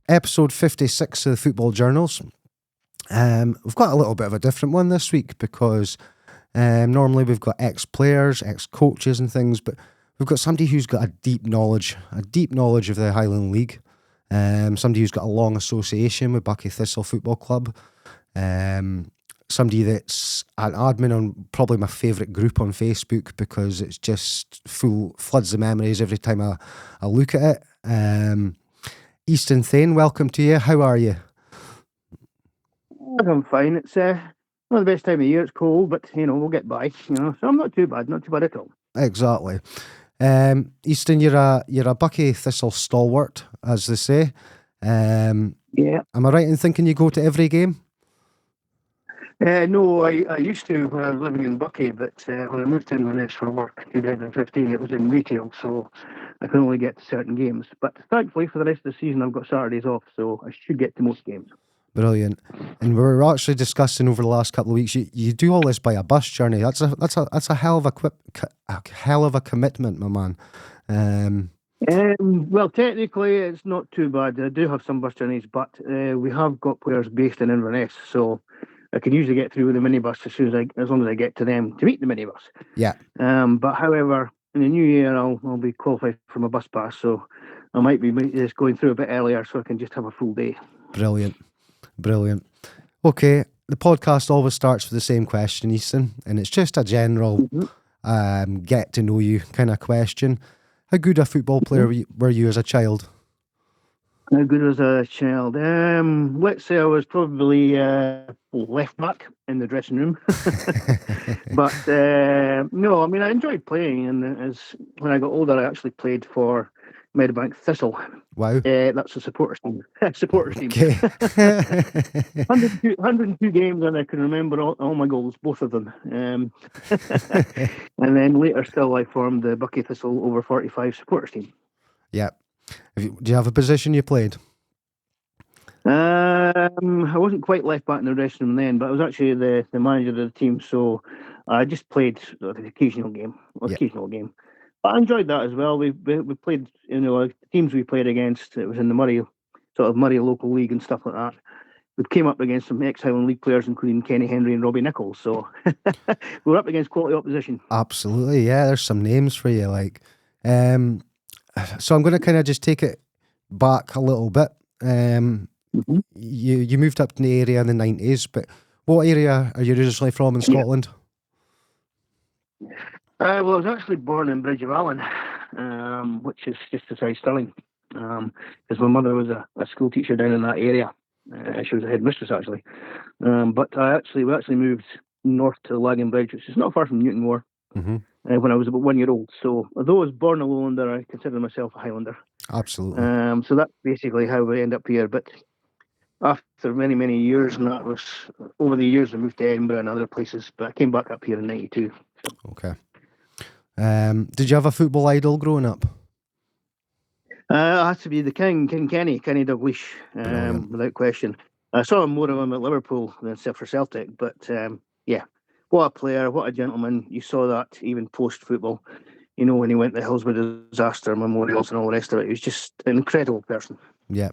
episode 56 of the Football Journals. We've got a little bit of a different one this week because normally we've got ex-players, ex-coaches and things, but we've got somebody who's got a deep knowledge of the Highland League. Somebody who's got a long association with Buckie Thistle Football Club. Somebody that's an admin on probably my favourite group on Facebook because it's just floods the memories every time I look at it. Easton, Thain, welcome to you. How are you? I'm fine. It's not the best time of year. It's cold, but we'll get by. So I'm not too bad at all. Exactly. Easton, you're a Buckie Thistle stalwart, as they say. Yeah. Am I right in thinking you go to every game? No, I used to when I was living in Buckie, but when I moved to Inverness for work in 2015, it was in retail, so I could only get to certain games. But thankfully, for the rest of the season, I've got Saturdays off, so I should get to most games. Brilliant. And we were actually discussing over the last couple of weeks. You do all this by a bus journey. That's a hell of a commitment, my man. Well, technically, it's not too bad. I do have some bus journeys, but we have got players based in Inverness, so I can usually get through with the minibus as long as I get to them to meet the minibus. Yeah. But however, in the new year, I'll be qualified for my bus pass, so I might be just going through a bit earlier so I can just have a full day. Brilliant. Okay, the podcast always starts with the same question, Easton, and it's just a general get to know you kind of question. How good a football player were you as a child? How good as a child? Let's say I was probably left back in the dressing room. But no, I mean, I enjoyed playing, and when I got older, I actually played for Buckie Thistle. Wow. That's a supporters team. Okay. 102 games, and I can remember all my goals, both of them. And then later still, I formed the Buckie Thistle over 45 supporters team. Yeah. Do you have a position you played? I wasn't quite left back in the dressing room then, but I was actually the manager of the team, so I just played the occasional game. But I enjoyed that as well. We played, the teams we played against. It was in the Murray local league and stuff like that. We came up against some ex-Highland League players, including Kenny Henry and Robbie Nichols. So we were up against quality opposition. Absolutely, yeah. There's some names for you, like. So I'm going to kind of just take it back a little bit. You moved up to the area in the 90s, but what area are you originally from in Scotland? Well, I was actually born in Bridge of Allen, which is just beside Stirling, because my mother was a school teacher down in that area. She was a headmistress, actually. But we actually moved north to Lagan Bridge, which is not far from Newtonmore, when I was about 1 year old. So although I was born a Lowlander, I consider myself a Highlander. Absolutely. So that's basically how we end up here. But after many, many years, and that was over the years, I moved to Edinburgh and other places, but I came back up here in 92. Okay. Did you have a football idol growing up? It had to be the Kenny Dalglish, without question. I saw more of him at Liverpool than for Celtic, but yeah, what a player, what a gentleman. You saw that even post-football, when he went to the Hillsborough disaster memorials and all the rest of it. He was just an incredible person. Yeah.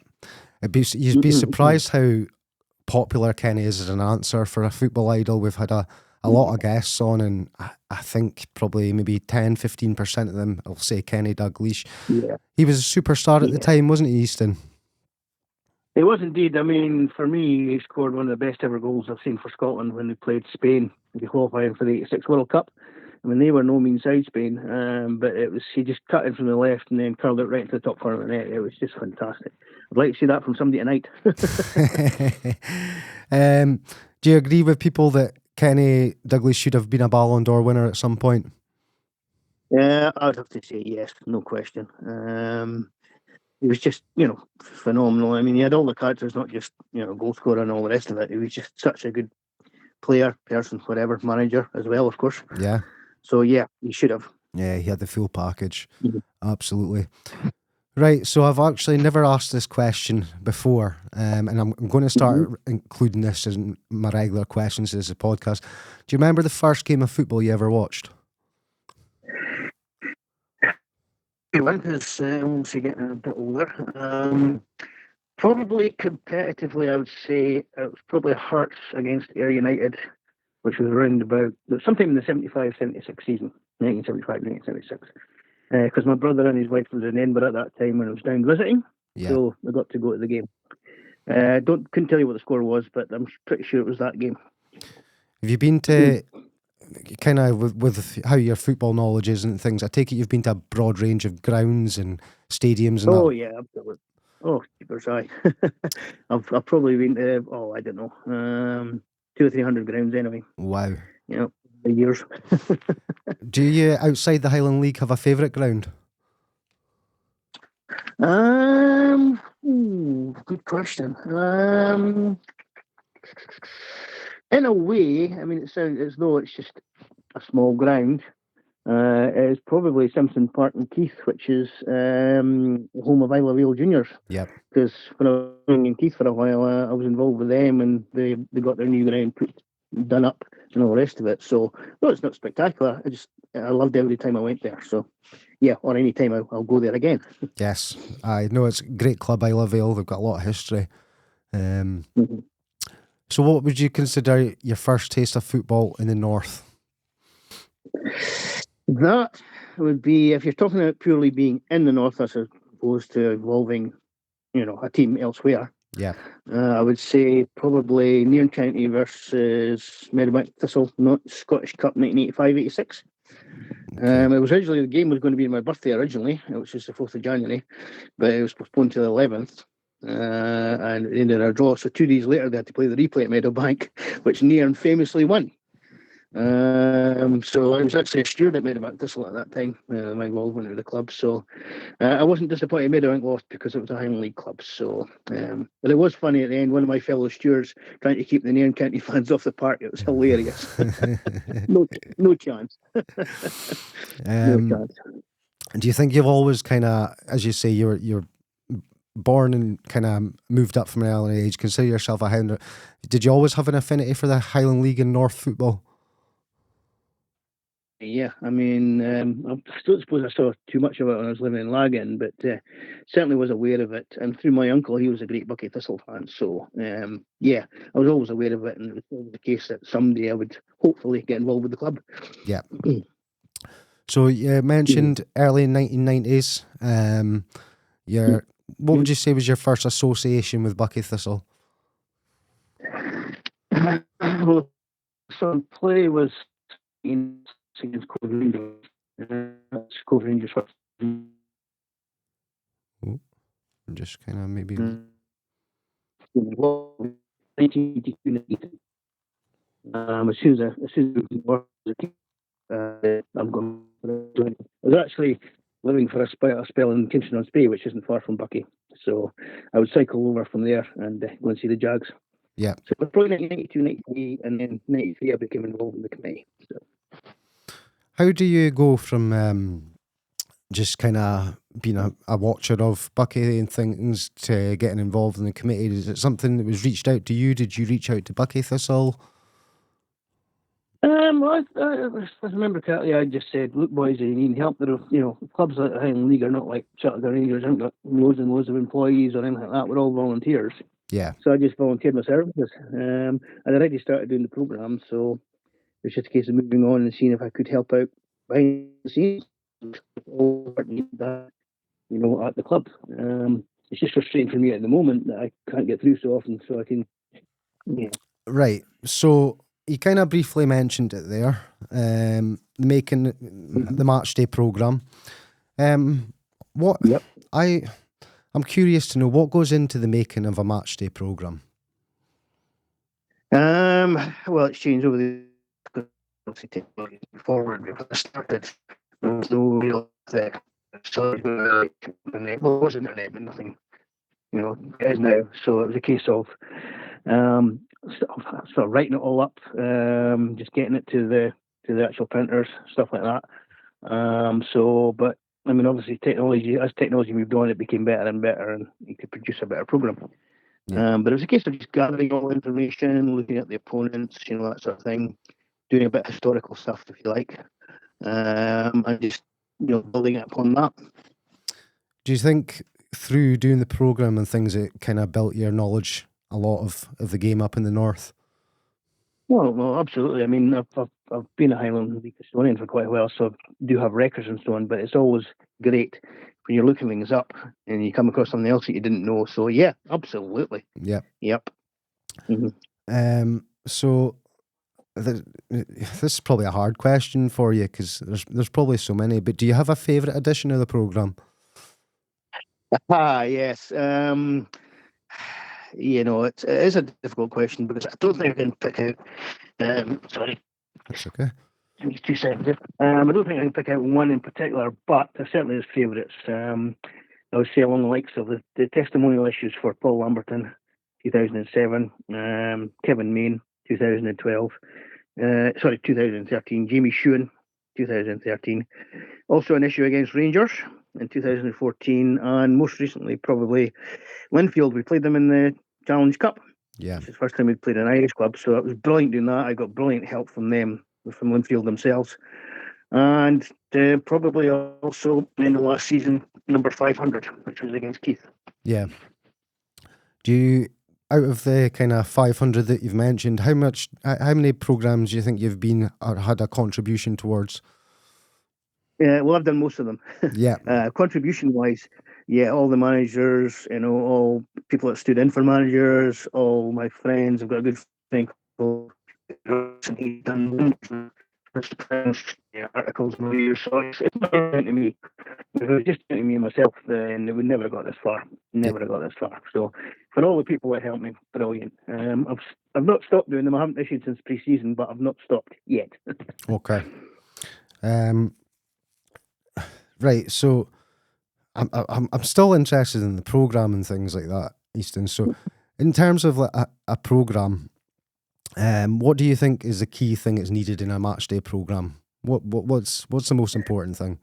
You'd be surprised how popular Kenny is as an answer for a football idol. We've had a lot of guests on, and I think probably maybe 10-15% of them will say Kenny Dalglish. Yeah. He was a superstar at the time, wasn't he, Easton? He was indeed. I mean, for me, he scored one of the best ever goals I've seen for Scotland when we played Spain, qualifying for the '86 World Cup. I mean, they were no mean side, Spain, but he just cut in from the left and then curled it right into the top corner of the net. It was just fantastic. I'd like to see that from somebody tonight. Do you agree with people that Kenny Dalglish should have been a Ballon d'Or winner at some point? Yeah, I'd have to say yes, no question. He was just, phenomenal. I mean, he had all the characters, not just, goal scorer and all the rest of it. He was just such a good player, person, whatever, manager as well, of course. Yeah. So, yeah, he should have. Yeah, he had the full package. Absolutely. Right, so I've actually never asked this question before, and I'm going to start including this in my regular questions as a podcast. Do you remember the first game of football you ever watched? Because obviously getting a bit older. Probably competitively, I would say it was probably Hearts against Ayr United, which was around about sometime in the 75-76 season, 1975-1976. Because my brother and his wife was in Edinburgh at that time when I was down visiting, so I got to go to the game. Couldn't tell you what the score was, but I'm pretty sure it was that game. Have you been to, kind of with how your football knowledge is and things, I take it you've been to a broad range of grounds and stadiums and that? Yeah, absolutely. Oh, keepers, aye. I've probably been to, I don't know, 200 or 300 grounds anyway. Wow. The years. Do you, outside the Highland League, have a favourite ground? Good question. In a way, I mean, it sounds as though it's just a small ground. It's probably Simpson Park in Keith, which is home of Isle of Eel Juniors. Yep. Because when I was in Keith for a while, I was involved with them, and they got their new ground done up and all the rest of it. So, no, it's not spectacular. I loved every time I went there. So, yeah, or any time I'll go there again. Yes, I know it's a great club, Isle of Eel. They've got a lot of history. So what would you consider your first taste of football in the north? That would be, if you're talking about purely being in the north as opposed to involving, a team elsewhere. Yeah. I would say probably Nairn County versus Buckie Thistle, not Scottish Cup 1985-86. Okay. It was originally, the game was going to be my birthday originally, which is the 4th of January, but it was postponed to the 11th. And it ended in a draw. So 2 days later, they had to play the replay at Meadowbank, which Nairn famously won. So I was actually a steward at Meadowbank Thistle at that time, my involvement with the club. So I wasn't disappointed Meadowbank lost because it was a Highland League club. So, but it was funny at the end. One of my fellow stewards trying to keep the Nairn County fans off the park. It was hilarious. No chance. No chance. Do you think you've always kind of, as you say, you're born and kind of moved up from an early age, consider yourself a Highlander? Did you always have an affinity for the Highland League and North football? Yeah, I mean, I don't suppose I saw too much of it when I was living in Lagan, but certainly was aware of it. And through my uncle, he was a great Buckie Thistle fan. So, yeah, I was always aware of it. And it was always the case that someday I would hopefully get involved with the club. Yeah. So you mentioned early 1990s. What would you say was your first association with Buckie Thistle? Well, so play was in against Cove Rangers. Cove Rangers. Just kind of maybe. 1982. As soon as I'm going. I was actually living for a spell in Kingston on Spey, which isn't far from Buckie. So I would cycle over from there and go and see the Jags. Yeah. So it was probably 1992, 93, and then 93 I became involved in the committee. So. How do you go from just kind of being a watcher of Buckie and things to getting involved in the committee? Is it something that was reached out to you? Did you reach out to Buckie Thistle? Well, I remember correctly, I just said, look, boys, you need help. There are, clubs like the Highland League are not like Shelter Rangers, haven't got loads and loads of employees or anything like that. We're all volunteers. Yeah. So I just volunteered my services. And I already started doing the programme, so it's just a case of moving on and seeing if I could help out behind the scenes, at the club. It's just frustrating for me at the moment that I can't get through so often, so I can, yeah. Right. So you kind of briefly mentioned it there, making the match day programme. I'm curious to know what goes into the making of a match day programme. Well, it's changed over the forward before I started. There was no real it was internet, but nothing, it is now. So it was a case of sort of writing it all up, just getting it to the actual printers, stuff like that. But I mean, obviously, as technology moved on, it became better and better, and you could produce a better program. Yeah. But it was a case of just gathering all the information, looking at the opponents, that sort of thing, doing a bit of historical stuff, if you like, and just building it upon that. Do you think through doing the programme and things, it kind of built your knowledge a lot of the game up in the north? Well, absolutely. I mean, I've been a Highland League historian for quite a while, so I do have records and so on. But it's always great when you're looking things up and you come across something else that you didn't know. So yeah, absolutely. Yep. Mm-hmm. So this is probably a hard question for you because there's probably so many. But do you have a favourite edition of the programme? Yes. It is a difficult question because I don't think I can pick out. Sorry. That's okay. Just 2 seconds. I don't think I can pick out one in particular, but there certainly is favourites. I would say along the likes of the testimonial issues for Paul Lamberton, 2007, Kevin Main, 2012, 2013, Jamie Shewan, 2013. Also an issue against Rangers in 2014, and most recently probably Linfield. We played them in the Challenge Cup. Yeah. It's the first time we'd played an Irish club, so it was brilliant doing that. I got brilliant help from them, from Linfield themselves. And probably also in the last season, number 500, which was against Keith. Yeah. Do you, out of the kind of 500 that you've mentioned, how many programmes do you think you've been or had a contribution towards? Well, I've done most of them. Yeah. Contribution-wise, yeah, all the managers, all people that stood in for managers, all my friends. I've got a good thing called articles in the years, so it's not down to me. If it was just down to me and myself, then it would never got this far. Never have got this far. So for all the people that helped me, brilliant. I've not stopped doing them. I haven't issued since pre-season, but I've not stopped yet. Okay. Right. So I'm still interested in the programme and things like that, Easton. So in terms of like a programme, what do you think is the key thing that's needed in a match day programme? What's the most important thing?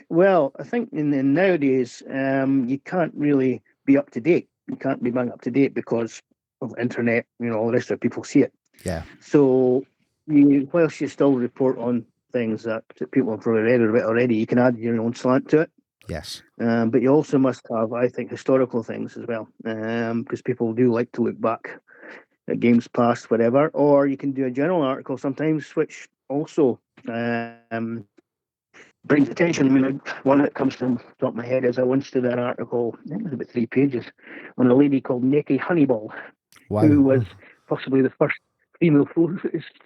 Well, I think in nowadays, you can't really be up to date. You can't be bang up to date because of internet. All the rest of people see it. Yeah. So, whilst you still report on things that people have probably read about already, you can add your own slant to it. Yes. But you also must have, I think, historical things as well, because people do like to look back at games past, whatever. Or you can do a general article sometimes, which also brings attention. I mean, one that comes from the top of my head is I once did an article, I think it was about 3 pages, on a lady called Nicky Honeyball, Wow. who was possibly the first female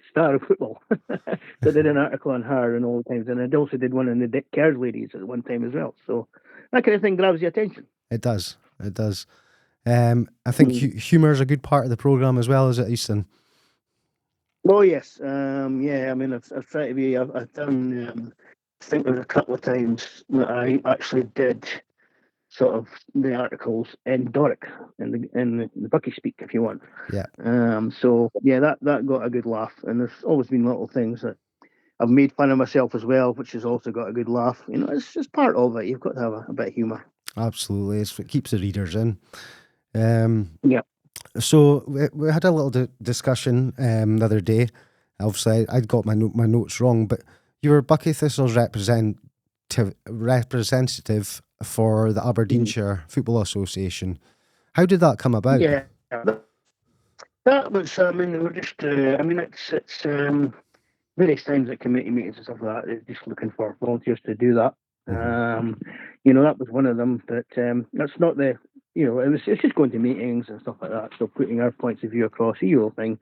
star of football. So I did an article on her and all the times, and I also did one on the Dick Kerrs ladies at one time as well. So that kind of thing grabs your attention. It does. I think humour is a good part of the programme as well, is it, Easton? Oh yes, yeah. I mean, I've tried to be. I've done. I think there was a couple of times that I actually did sort of the articles in Doric in the Buckie speak, if you want. Yeah. So yeah, that got a good laugh, and there's always been little things that I've made fun of myself as well, which has also got a good laugh. It's just part of it. You've got to have a bit of humour. Absolutely, it keeps the readers in. Yeah. So we had a little discussion the other day. Obviously, I'd got my notes wrong, but you were Buckie Thistle's representative for the Aberdeenshire Football Association. How did that come about? Yeah, that was. I mean, we're just. It's various times at committee meetings and stuff like that. Just looking for volunteers to do that. That was one of them. But that's not the. It's just going to meetings and stuff like that. So putting our points of view across, thing,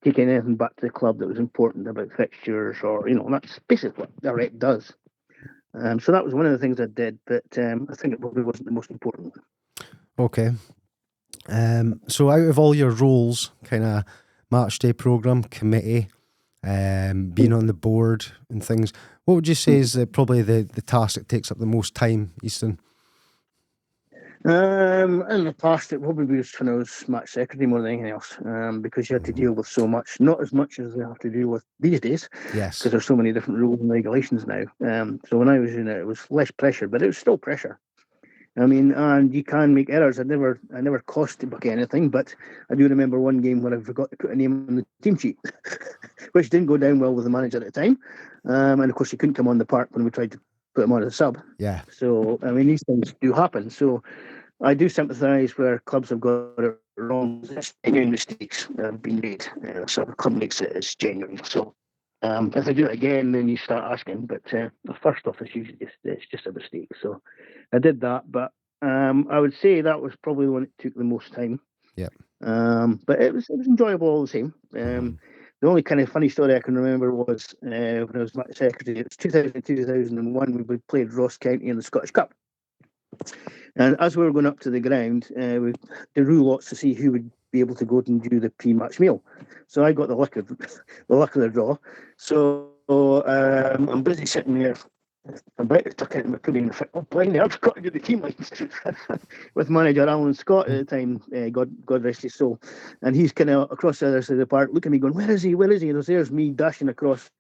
taking anything back to the club that was important about fixtures, or that's basically what the rep does. So that was one of the things I did, but I think it probably wasn't the most important one. Okay. So out of all your roles, kind of match day programme, committee, being on the board and things, what would you say is probably the task that takes up the most time, Easton? In the past, it probably was when I was match secretary more than anything else, because you had to deal with so much, not as much as they have to deal with these days. Yes. Because there's so many different rules and regulations now. So when I was in it was less pressure, but it was still pressure. I mean, and you can make errors. I never cost the Buckie anything, but I do remember one game where I forgot to put a name on the team sheet, which didn't go down well with the manager at the time. And of course, he couldn't come on the park when we tried to put him on as a sub. Yeah. So, I mean, these things do happen. So, I do sympathise where clubs have got it wrong. It's genuine mistakes that have been made. So, the club makes it as genuine. So, if they do it again, then you start asking. But first off, it's just a mistake. So, I did that. But I would say that was probably the one that took the most time. Yep. But it was enjoyable all the same. The only kind of funny story I can remember was when I was secretary. It was 2001. We played Ross County in the Scottish Cup, and as we were going up to the ground, we drew lots to see who would be able to go and do the pre-match meal. So I got the luck of the draw. So I'm busy sitting there. I'm about to tuck into my pudding and think, oh, blimey, I've got to do the team lines with manager Alan Scott at the time, God rest his soul. And he's kind of across the other side of the park looking at me going, where is he? And there's me dashing across,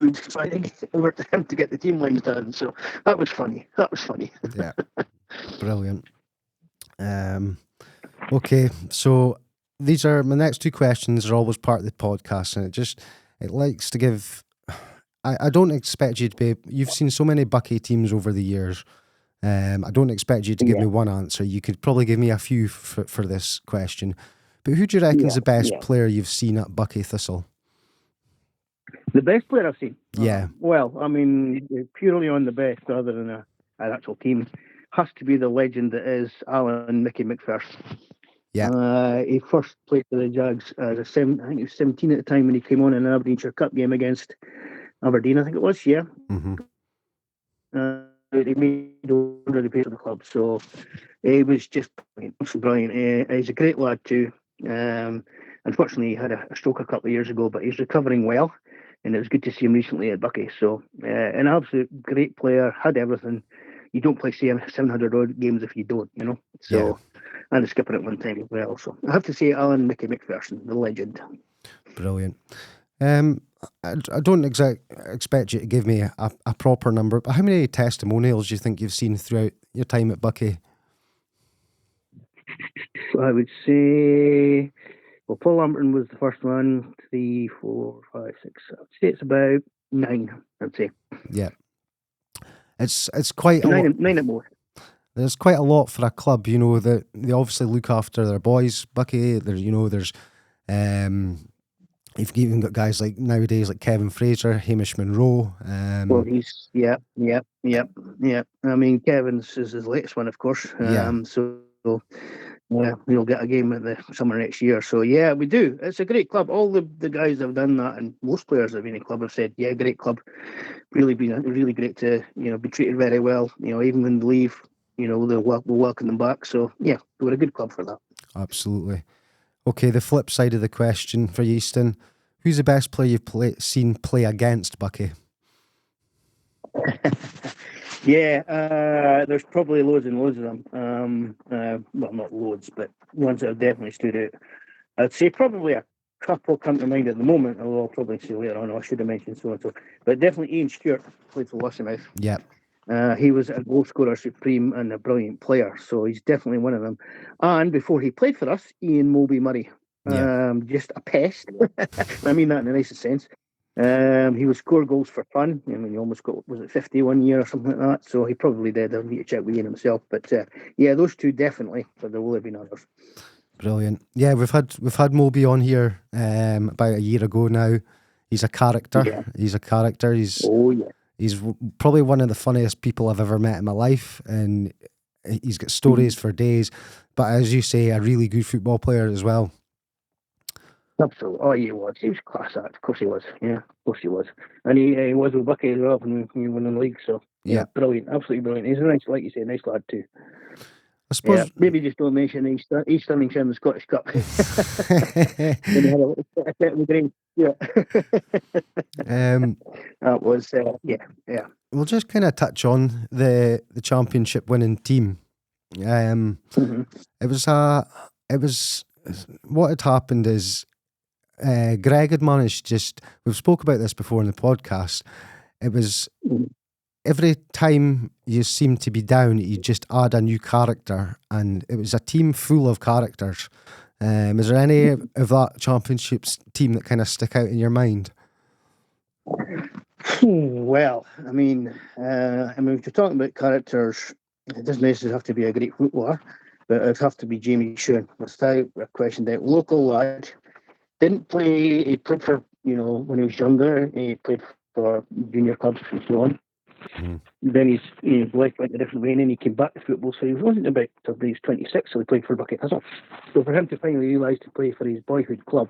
trying to get over to him to get the team lines done. So that was funny. Yeah. Brilliant. Okay, so these are my next two questions are always part of the podcast, and it likes to give... I don't expect you to be... You've seen so many Buckie teams over the years. I don't expect you to give me one answer. You could probably give me a few for this question. But who do you reckon is the best player you've seen at Buckie Thistle? The best player I've seen? Yeah. Well, I mean, purely on the best, other than an actual team, has to be the legend that is Alan Mickey McPherson. Yeah. He first played for the Jags as I think he was 17 at the time when he came on in an Aberdeenshire Cup game against Aberdeen, I think it was, yeah. Mm-hmm. He made over the pace of the club, so he was just brilliant. He's a great lad too. Unfortunately, he had a stroke a couple of years ago, but he's recovering well, and it was good to see him recently at Buckie. So, an absolute great player, had everything. You don't play 700 odd games if you don't, you know. So, and a skipper at one time as well. So, I have to say, Alan Mickey McPherson, the legend. Brilliant. I don't expect you to give me a proper number, but how many testimonials do you think you've seen throughout your time at Buckie? I would say, well, Paul Lamberton was the first one, 3, 4, 5, 6. I would say it's about 9, I'd say. Yeah. It's quite a lot. 9 at most. There's quite a lot for a club, you know, that they obviously look after their boys, Buckie. There's you've even got guys like nowadays like Kevin Fraser, Hamish Monroe. Well, he's yeah. I mean, Kevin's is his latest one, of course. So we'll get a game at the summer next year. So yeah, we do. It's a great club. All the guys have done that, and most players that have been in the club have said, yeah, great club. Really great to be treated very well. Even when they leave, we'll welcome them back. So yeah, we're a good club for that. Absolutely. Okay, the flip side of the question for Easton: who's the best player you've seen play against Buckie? There's probably loads and loads of them. Well, not loads, but ones that have definitely stood out. I'd say probably a couple come to mind at the moment, although I'll probably say later on, I should have mentioned so and so. But definitely Ian Stewart played for Lossiemouth. Yeah. He was a goal scorer supreme and a brilliant player, so he's definitely one of them. And before he played for us, Ian Moby Murray. Just a pest. I mean that in the nicest sense. He would score goals for fun. I mean, he almost got, was it 51 year or something like that? So he probably did. I'll need to check with Ian himself. But those two definitely, but there will have been others. Brilliant. Yeah, we've had Moby on here about a year ago now. He's a character. Yeah. He's a character. He's probably one of the funniest people I've ever met in my life, and he's got stories for days. But as you say, a really good football player as well. Absolutely. Oh, he was. He was class act. Of course he was. Yeah, of course he was. And he was with Buckie as well when we won the league. So yeah, brilliant. Absolutely brilliant. He's a nice, like you say, nice lad too. I suppose maybe just don't mention Easton in the Scottish Cup. When he had a little bit of the green. Yeah. That was yeah. We'll just kind of touch on the championship winning team. It was what had happened is Greg had managed we've spoke about this before in the podcast. It was every time you seemed to be down, you just add a new character, and it was a team full of characters. Is there any of that championships team that kind of stick out in your mind? Well, I mean, if you're talking about characters, it doesn't necessarily have to be a great footballer, but it'd have to be Jamie Sheehan. Without a question, that local lad didn't play. He played for when he was younger. He played for junior clubs and so on. Mm. Then his life went a different way, and then he came back to football. So he wasn't about till he was 26. So he played for Buckie Thistle. So for him to finally realise to play for his boyhood club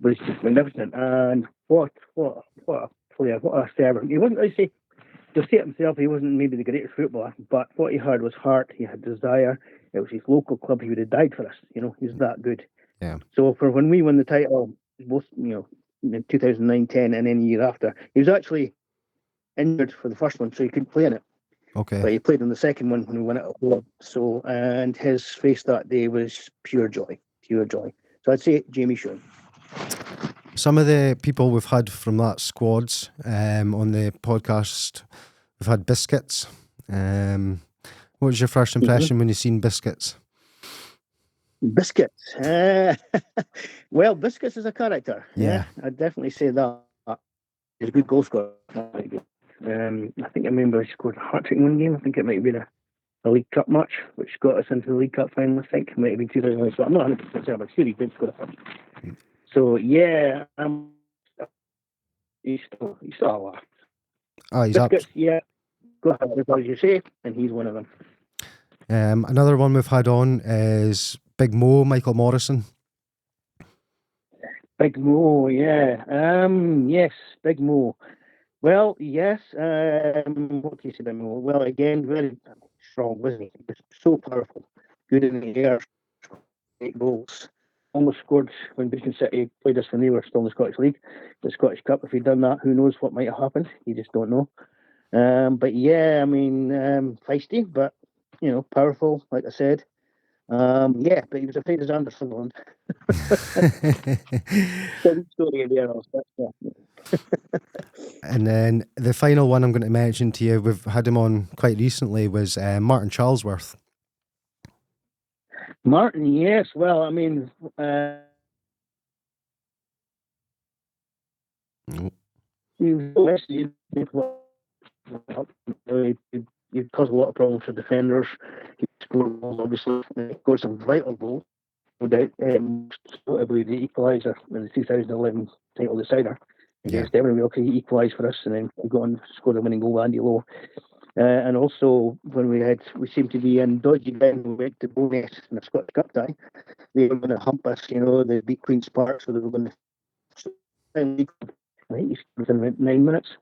was just magnificent. And what a player, what a servant. He wasn't, I say, to say it himself, he wasn't maybe the greatest footballer, but what he had was heart. He had desire. It was his local club. He would have died for us. He's that good. Yeah. So for when we won the title, both in 2009, 10, and then the year after, he was actually injured for the first one, so he couldn't play in it. Okay. But he played in the second one when we won it at home. So, and his face that day was pure joy, pure joy. So I'd say Jamie Sheehan. Some of the people we've had from that squads on the podcast, we've had Biscuits. What was your first impression when you seen Biscuits? Biscuits. Well, Biscuits is a character. Yeah. I'd definitely say that. He's a good goal scorer. I think I remember he scored a hat-trick in one game. I think it might have been a League Cup match, which got us into the League Cup final, I think. It might have been 2009. So I'm not 100% sure, but sure he did score a hat-trick. So, yeah, he's still alive. Oh, he's Biscuits, yeah. Go ahead, as you say, and he's one of them. Another one we've had on is Big Mo, Michael Morrison. Big Mo, yeah. Yes, Big Mo. Well, yes. What do you say about Mo? Well, again, very strong, wasn't he? He was so powerful. Good in the air, 8 goals. Almost scored when Brisbane City played us when they were still in the Scottish League. The Scottish Cup, if he'd done that, who knows what might have happened? You just don't know. But yeah, I mean, feisty, but, powerful, like I said. Yeah, but he was afraid of Xander Sutherland. Story there, yeah. And then the final one I'm going to mention to you, we've had him on quite recently, was Martin Charlesworth. Martin, yes. Well, I mean, he caused a lot of problems for defenders. He scored goals, obviously. He scored some vital goals, no doubt. Notably, the equaliser in the 2011 title decider against Everton. He equalised for us, and then we got on scored a winning goal, Andy Lowe. And also, when we seemed to be in dodgy then, we went to Bowness in the Scottish Cup tie. They were going to hump us, they beat Queen's Park, so they were going to. I think he scored in about 9 minutes,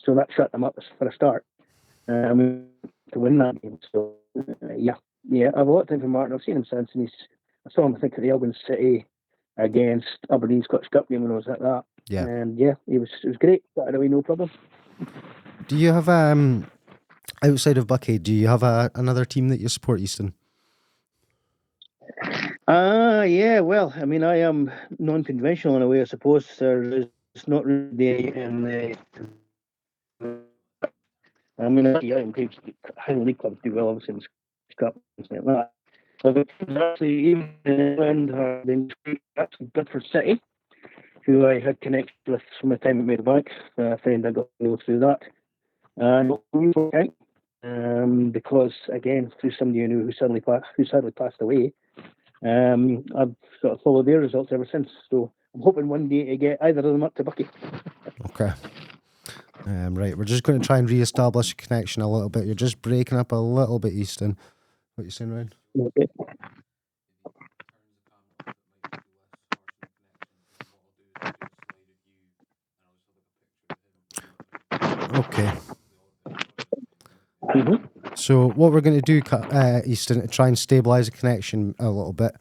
so that shut them up for a start. To win that game. So yeah, I have a lot of time for Martin. I've seen him since, and I saw him, I think, at the Elgin City against Aberdeen Scottish Cup game when I was at that. Yeah, and yeah, it was great. That away, no problem. Do you have outside of Buckie? Do you have another team that you support, Easton? Yeah. Well, I mean, I am non-conventional in a way, I suppose. There's not really in the. I mean, Highland League clubs do well, obviously, in the Cup and stuff like that. But actually, even in England, been Bedford City, who I had connected with from the time at Meadowbank. A friend I got to know through that. And because, again, through somebody I knew who sadly passed away, I've sort of followed their results ever since. So I'm hoping one day to get either of them up to Buckie. Okay. Right, we're just going to try and re-establish a connection a little bit. You're just breaking up a little bit, Easton. What are you saying, Ryan? Okay. Mm-hmm. So what we're going to do, Easton, to try and stabilise the connection a little bit,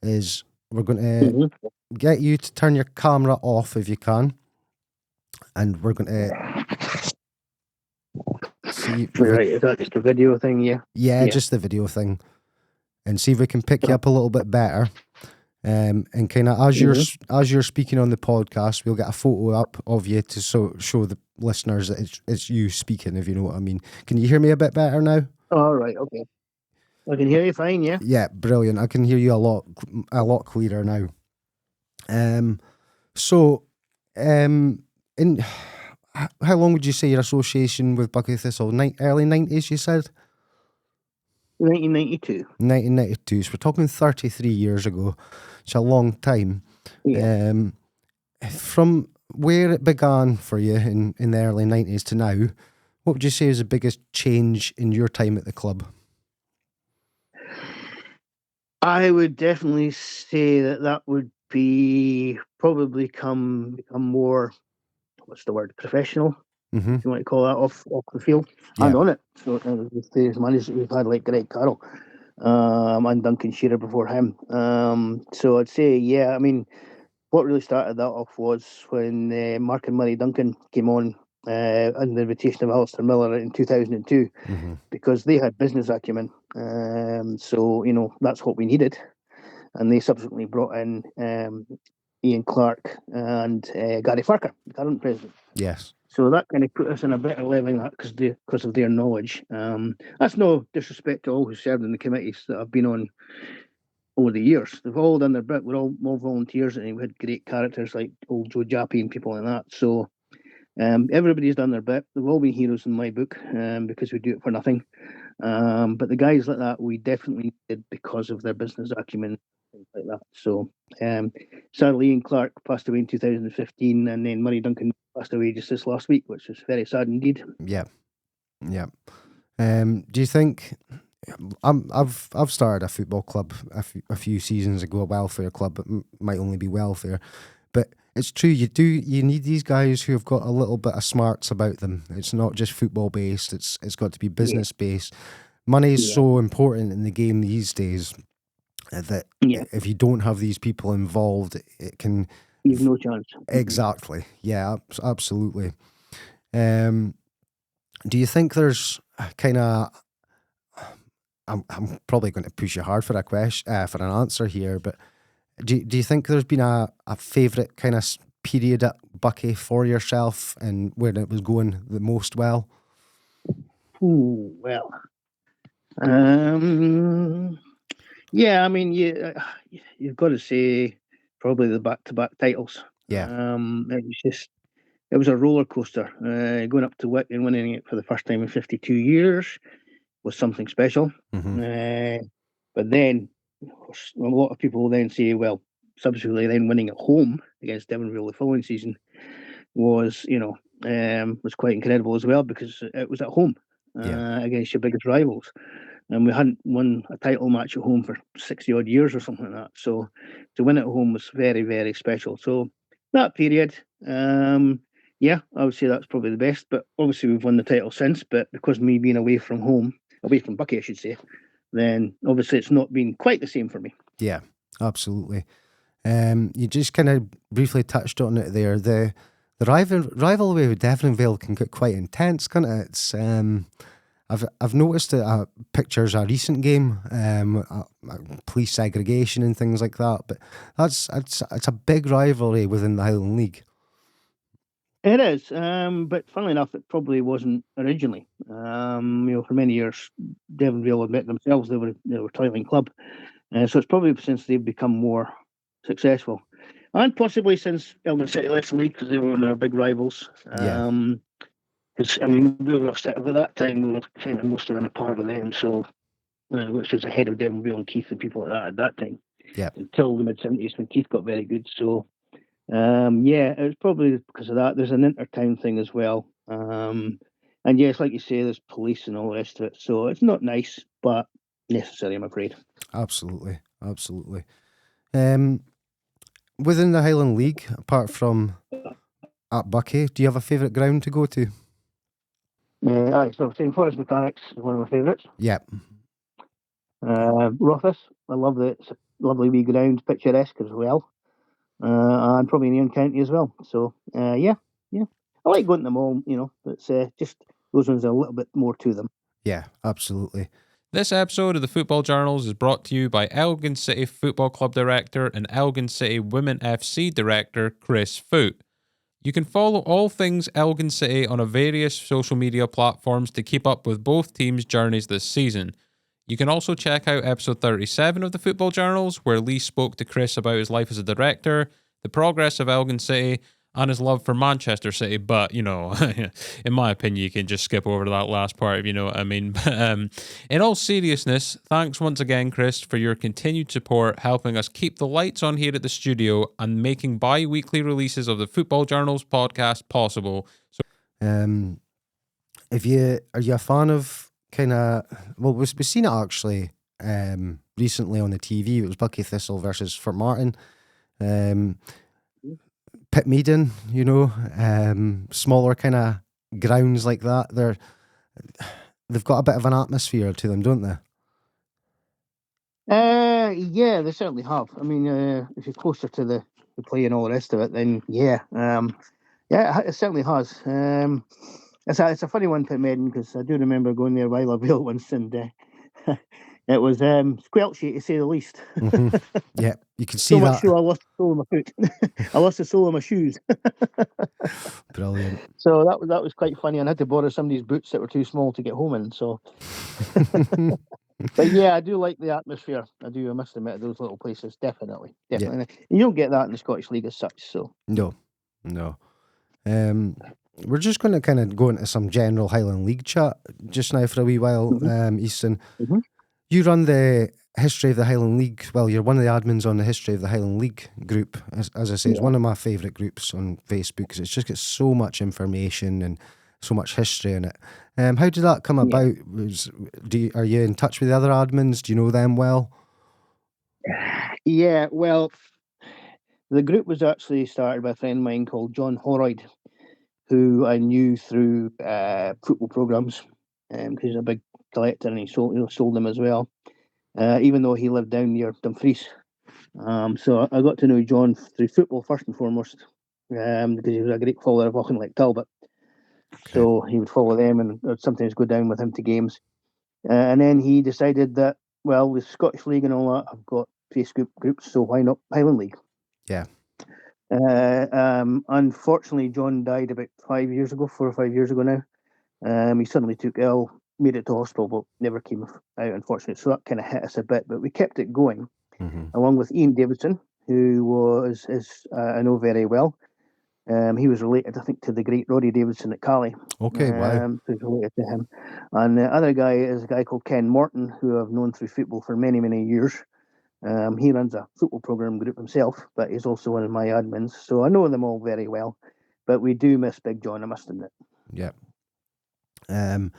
is we're going to get you to turn your camera off if you can, and we're going to see. Right, is that just a video thing? Yeah, just the video thing, and see if we can pick you up a little bit better. And kind of as you're speaking on the podcast, we'll get a photo up of you to show the listeners that it's you speaking, if you know what I mean. Can you hear me a bit better now? All right, okay. I can hear you fine, yeah. Yeah, brilliant. I can hear you a lot clearer now. how long would you say your association with Buckie Thistle? Early 90s, you said? 1992. 1992, so we're talking 33 years ago. It's a long time. Yeah. From where it began for you in the early 90s to now, what would you say is the biggest change in your time at the club? I would definitely say that would be probably become more, what's the word, professional, Mm-hmm. if you want to call that, off the field Yeah. and on it. So with the managers that we've had, like Greg Carroll and Duncan Shearer before him. So I'd say, yeah, I mean, what really started that off was when Mark and Murray Duncan came on under the invitation of Alistair Miller in 2002, Mm-hmm. because they had business acumen. So, that's what we needed. And they subsequently brought in Ian Clark and Gary Farker, the current president. Yes. So that kind of put us in a better level because of their knowledge. That's no disrespect to all who served in the committees that I've been on over the years. They've all done their bit. We're all volunteers, and we had great characters like old Joe Jappy and people like that. So everybody's done their bit. They've all been heroes in my book because we do it for nothing. But the guys like that, we definitely did because of their business acumen, things like that. So sadly, Ian Clark passed away in 2015, and then Murray Duncan passed away just this last week, which was very sad indeed. Yeah. Yeah. Do you think... I've started a football club a few seasons ago, a welfare club. It might only be welfare, but it's true. You need these guys who have got a little bit of smarts about them. It's not just football based. It's got to be business based. Money is so important in the game these days that if you don't have these people involved, it can. You've no chance. Exactly. Yeah. Absolutely. Do you think there's kind of... I'm probably going to push you hard for for an answer here, but do you think there's been a favourite kind of period at Buckie for yourself and where it was going the most well? Ooh, well, yeah, I mean, you've got to say probably the back-to-back titles. Yeah. It was a roller coaster. Going up to Wick and winning it for the first time in 52 years was something special. Mm-hmm. But then, of course, a lot of people will then say, well, subsequently then winning at home against Devonville the following season was quite incredible as well, because it was at home against your biggest rivals. And we hadn't won a title match at home for 60 odd years or something like that. So to win at home was very, very special. So that period, I would say that's probably the best. But obviously we've won the title since, but because me being away from Buckie, I should say, then obviously it's not been quite the same for me. Yeah, absolutely. You just kind of briefly touched on it there. The rivalry with Devonville can get quite intense, can't it? It's I've noticed that pictures a recent game, police segregation and things like that. But it's a big rivalry within the Highland League. It is, but funnily enough, it probably wasn't originally. For many years, Devonville admit themselves they were a toiling club, so it's probably since they've become more successful, and possibly since Elgin City left the league because they were one of their big rivals. Because we were upset at that time. We were kind of mostly on a par with them, so which was ahead of Devonville and Keith and people like that at that time. Yeah. Until the mid-70s when Keith got very good. So. It was probably because of that. There's an inter-town thing as well. And yes, like you say, there's police and all the rest of it. So it's not nice, but necessary, I'm afraid. Absolutely. Within the Highland League, apart from at Buckie, do you have a favourite ground to go to? So St. Forest Mechanics is one of my favourites. Yep. Rothes, I love it's a lovely wee ground, picturesque as well. And probably in Iron County as well. So, I like going to them all, it's just those ones are a little bit more to them. Yeah, absolutely. This episode of the Football Journals is brought to you by Elgin City Football Club Director and Elgin City Women FC Director Chris Foot. You can follow all things Elgin City on various social media platforms to keep up with both teams' journeys this season. You can also check out episode 37 of the Football Journals, where Lee spoke to Chris about his life as a director, the progress of Elgin City, and his love for Manchester City. But, you know, in my opinion, you can just skip over to that last part, if you know what I mean. But in all seriousness, thanks once again, Chris, for your continued support, helping us keep the lights on here at the studio and making bi-weekly releases of the Football Journals podcast possible. So, are you a fan of kind of, well, we've seen it actually recently on the TV. It was Buckie Thistle versus Fort Martin. Pitmeaden, you know, smaller kind of grounds like that. They've got a bit of an atmosphere to them, don't they? Yeah, they certainly have. I mean, if you're closer to the play and all the rest of it, then yeah, it certainly has. It's a funny one, Pitmeaden, because I do remember going there while I built once, and it was squelchy to say the least. Mm-hmm. Yeah, you can see so that. Much so I lost the sole of my foot. I lost the sole of my shoes. Brilliant. So that was quite funny, and I had to borrow somebody's boots that were too small to get home in. So, but yeah, I do like the atmosphere. I do. I must admit, those little places, definitely. Yeah. You don't get that in the Scottish League as such. So no. We're just going to kind of go into some general Highland League chat just now for a wee while, Easton. Mm-hmm. You run the History of the Highland League. Well, you're one of the admins on the History of the Highland League group. As I say, it's one of my favourite groups on Facebook because it's just got so much information and so much history in it. How did that come about? Are you in touch with the other admins? Do you know them well? Yeah, well, the group was actually started by a friend of mine called John Horroyd, who I knew through football programmes, because he's a big collector and he sold them as well, even though he lived down near Dumfries. So I got to know John through football first and foremost, because he was a great follower of Auchinleck Talbot. Okay. So he would follow them and I'd sometimes go down with him to games. And then he decided that, well, the Scottish League and all that, I've got Facebook groups, so why not Highland League? Yeah. Unfortunately, John died about 4 or 5 years ago now. He suddenly took ill, made it to hospital, but never came out, unfortunately. So that kind of hit us a bit, but we kept it going, along with Ian Davidson, who I know very well. He was related, I think, to the great Roddy Davidson at Cali. Okay, wow. Who's related to him. And the other guy is a guy called Ken Morton, who I've known through football for many, many years. He runs a football program group himself, but he's also one of my admins. So I know them all very well. But we do miss Big John, I must admit. Yeah. Have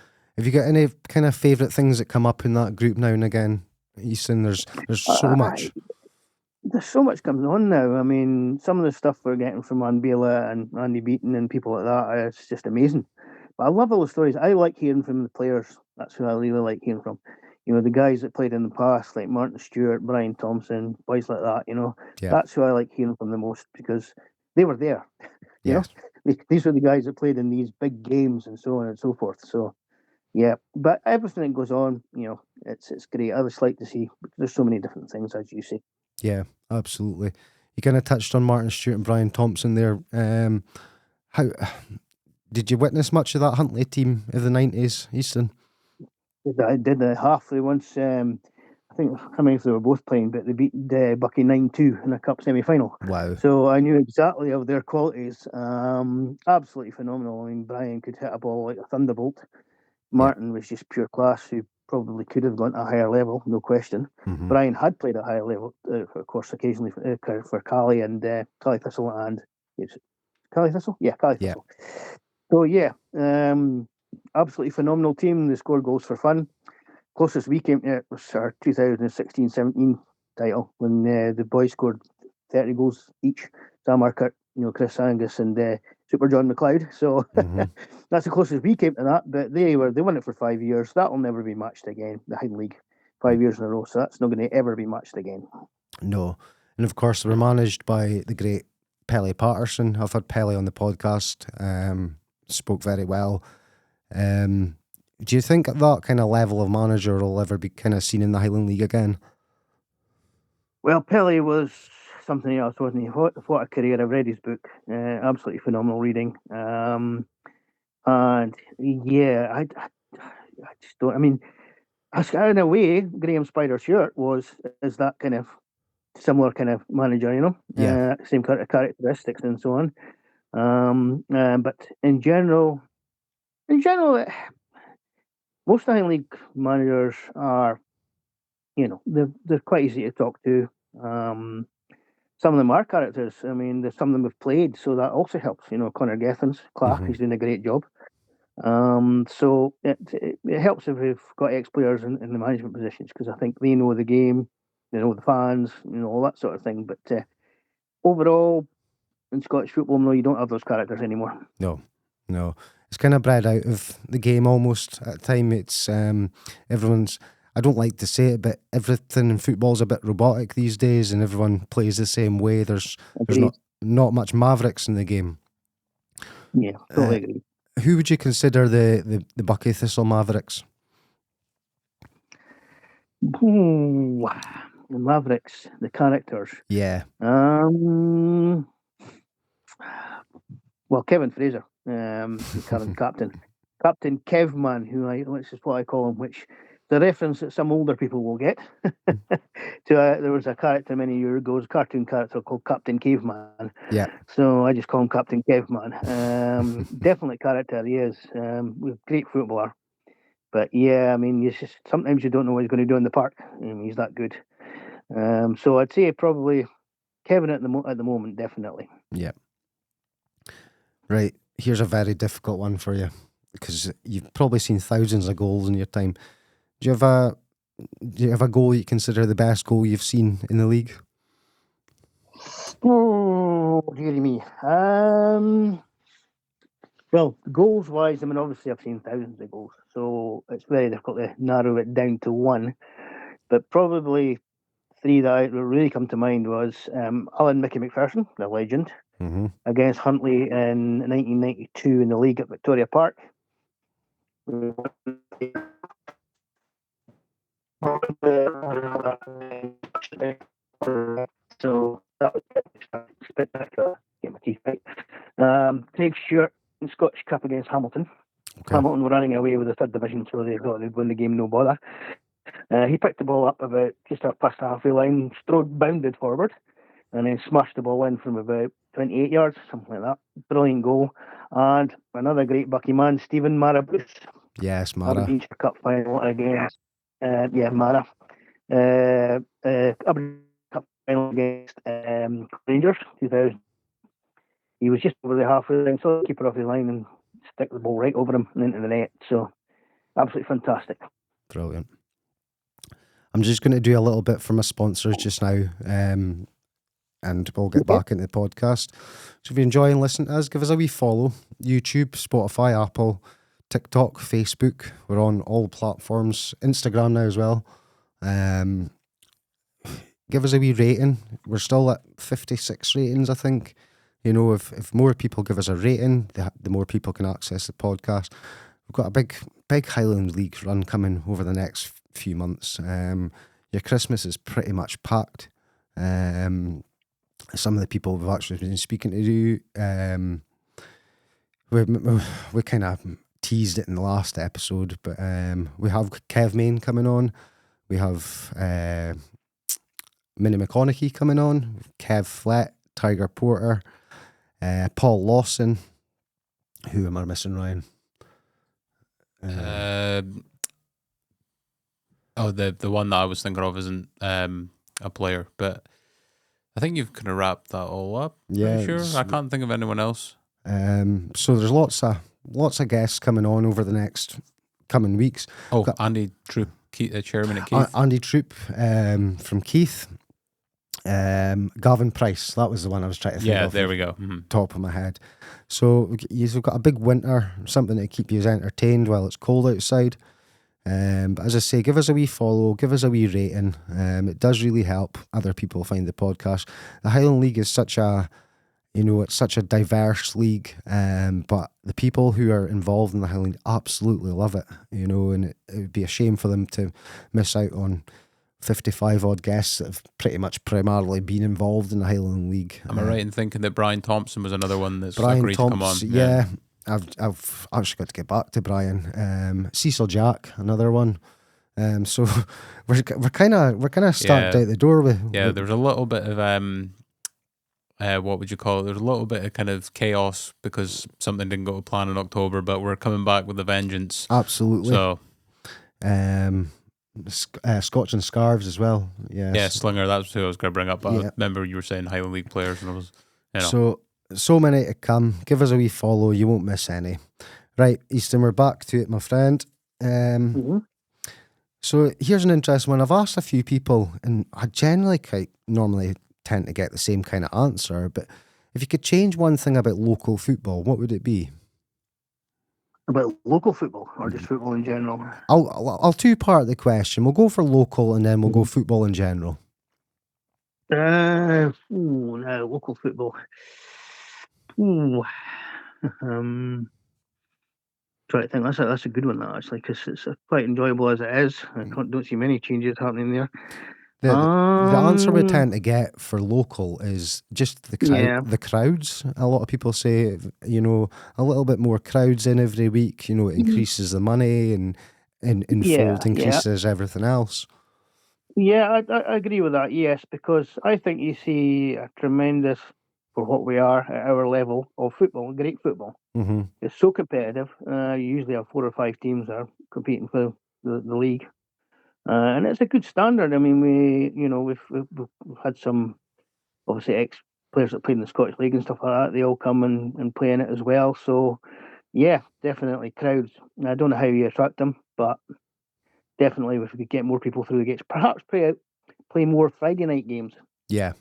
you got any kind of favourite things that come up in that group now and again, Easton? There's so much. There's so much coming on now. I mean, some of the stuff we're getting from Anbela and Andy Beaton and people like that, it's just amazing. But I love all the stories. I like hearing from the players. That's who I really like hearing from. You know, the guys that played in the past, like Martin Stewart, Brian Thompson, boys like that, you know. Yeah. That's who I like hearing from the most because they were there. You know? These were the guys that played in these big games and so on and so forth. So, yeah. But everything that goes on, you know, it's great. I always like to see, there's so many different things, as you say. Yeah, absolutely. You kind of touched on Martin Stewart and Brian Thompson there. How did you witness much of that Huntly team of the 90s, Easton? I did halfway once. I think I can't remember if they were both playing, but they beat Buckie 9-2 in a cup semi-final. Wow! So I knew exactly of their qualities. Absolutely phenomenal. I mean, Brian could hit a ball like a thunderbolt. Martin was just pure class. Who probably could have gone to a higher level, no question. Brian had played at a higher level, of course, occasionally for Cali and Cali Thistle and Cali Thistle. Yeah, Cali Thistle. So yeah, absolutely phenomenal team. They scored goals for fun. Closest we came to it was our 2016-17 title when the boys scored 30 goals each. Sam Urquhart, Chris Angus and Super John McLeod. So that's the closest we came to that. But they won it for 5 years. That will never be matched again. The Highland League, 5 years in a row. So that's not going to ever be matched again. No, and of course they were managed by the great Pelly Patterson. I've had Pelly on the podcast. Spoke very well. Do you think that kind of level of manager will ever be kind of seen in the Highland League again? Well, Pelly was something else, wasn't he? What a career. I've read his book. Absolutely phenomenal reading. And yeah, I just don't. I mean, in a way, Graham Spider Stewart is that kind of similar kind of manager, same characteristics and so on. But in general, most Highland League managers are, they're quite easy to talk to. Some of them are characters. I mean, there's some of them have played, so that also helps. Connor Gethin's Clark, he's doing a great job. So it helps if we've got ex-players in the management positions, because I think they know the game, they know the fans, all that sort of thing. But overall, in Scottish football, no, you don't have those characters anymore. No. It's kind of bred out of the game almost at time. It's everyone's, I don't like to say it, but everything in football's a bit robotic these days, and everyone plays the same way. There's not much mavericks in the game. Yeah, totally agree. Who would you consider the Buckie Thistle Mavericks? Ooh, the Mavericks, the characters. Yeah. Well, Kevin Fraser, the current captain. Captain Kevman, which is what I call him, which the reference that some older people will get. There was a character many years ago, a cartoon character called Captain Caveman. Yeah. So I just call him Captain Caveman. Definitely character he is. Great footballer. But yeah, I mean, sometimes you don't know what he's going to do in the park. He's that good. So I'd say probably Kevin at the moment, definitely. Yeah. Right. Here's a very difficult one for you, because you've probably seen thousands of goals in your time. Do you have a goal you consider the best goal you've seen in the league? Oh, dearie me. Well, goals wise, I mean, obviously I've seen thousands of goals, so it's very difficult to narrow it down to one. But probably three that really come to mind was Alan Mickey McPherson, the legend, against Huntly in 1992 in the league at Victoria Park. So that was spectacular. Get my teeth right. Craig Stewart in Scottish Cup against Hamilton. Okay. Hamilton were running away with the third division, so they thought they'd win the game, no bother. He picked the ball up about just past the halfway line, bounded forward, and then smashed the ball in from about 28 yards, something like that. Brilliant goal. And another great Buckie man, Stephen Marabooth. Yes, Mara. Aberdeenshire Cup final against, Mara. Aberdeen Cup final against Rangers 2000. He was just over the halfway line, saw the keeper off his line and stick the ball right over him and into the net. So, absolutely fantastic. Brilliant. I'm just going to do a little bit for my sponsors just now, and we'll get back into the podcast. So if you're enjoying listening to us, give us a wee follow. YouTube, Spotify, Apple, TikTok, Facebook. We're on all platforms. Instagram now as well. Give us a wee rating. We're still at 56 ratings, I think. If more people give us a rating, the more people can access the podcast. We've got a big Highland League run coming over the next few months. Your Christmas is pretty much packed. Some of the people we've actually been speaking to, we kind of teased it in the last episode, but we have Kev Main coming on. We have Minnie McConaughey coming on. Kev Flett, Tiger Porter, Paul Lawson. Who am I missing, Ryan? The one that I was thinking of isn't a player, but I think you've kind of wrapped that all up. Yeah, sure. I can't think of anyone else. So there's lots of guests coming on over the next coming weeks. Oh, Andy Troop, chairman at Keith. Andy Troop from Keith. Gavin Price, that was the one I was trying to think of. Yeah, there we go. Top of my head. So you've got a big winter, something to keep you entertained while it's cold outside. But as I say, give us a wee follow, give us a wee rating. It does really help other people find the podcast. The Highland League is such a diverse league, but the people who are involved in the Highland League absolutely love it, and it would be a shame for them to miss out on 55 odd guests that have pretty much primarily been involved in the Highland League. Am I right in thinking that Brian Thompson was another one that's Brian agreed to come on? Yeah. I've actually got to get back to Brian. Cecil Jack, another one. So we're kind of starting out the door with. Yeah, there's a little bit of what would you call it? There's a little bit of kind of chaos because something didn't go to plan in October, but we're coming back with a vengeance. Absolutely. So, Scotch and scarves as well. Yes. yeah, Slinger, that's who I was going to bring up. But Yeah. I remember you were saying Highland League players, and I was, So many to come. Give us a wee follow. You won't miss any. Right, Easton, we're back to it, my friend. So here's an interesting one. I've asked a few people, and I generally normally tend to get the same kind of answer, but if you could change one thing about local football, what would it be? About local football or just football in general? I'll two-part the question. We'll go for local and then we'll go football in general. No, local football. Try to think. That's a good one, that, actually, because it's quite enjoyable as it is. I don't see many changes happening there. The answer we tend to get for local is just the crowds. A lot of people say, a little bit more crowds in every week, it increases the money and fold increases everything else. Yeah, I agree with that, yes, because I think you see a tremendous, for what we are at our level of football, great football. Mm-hmm. It's so competitive. You usually have 4 or 5 teams that are competing for the league. And it's a good standard. I mean, we've had some, obviously, ex-players that played in the Scottish League and stuff like that. They all come and play in it as well. So, yeah, definitely crowds. I don't know how you attract them, but definitely if we could get more people through the gates, perhaps play more Friday night games. Yeah.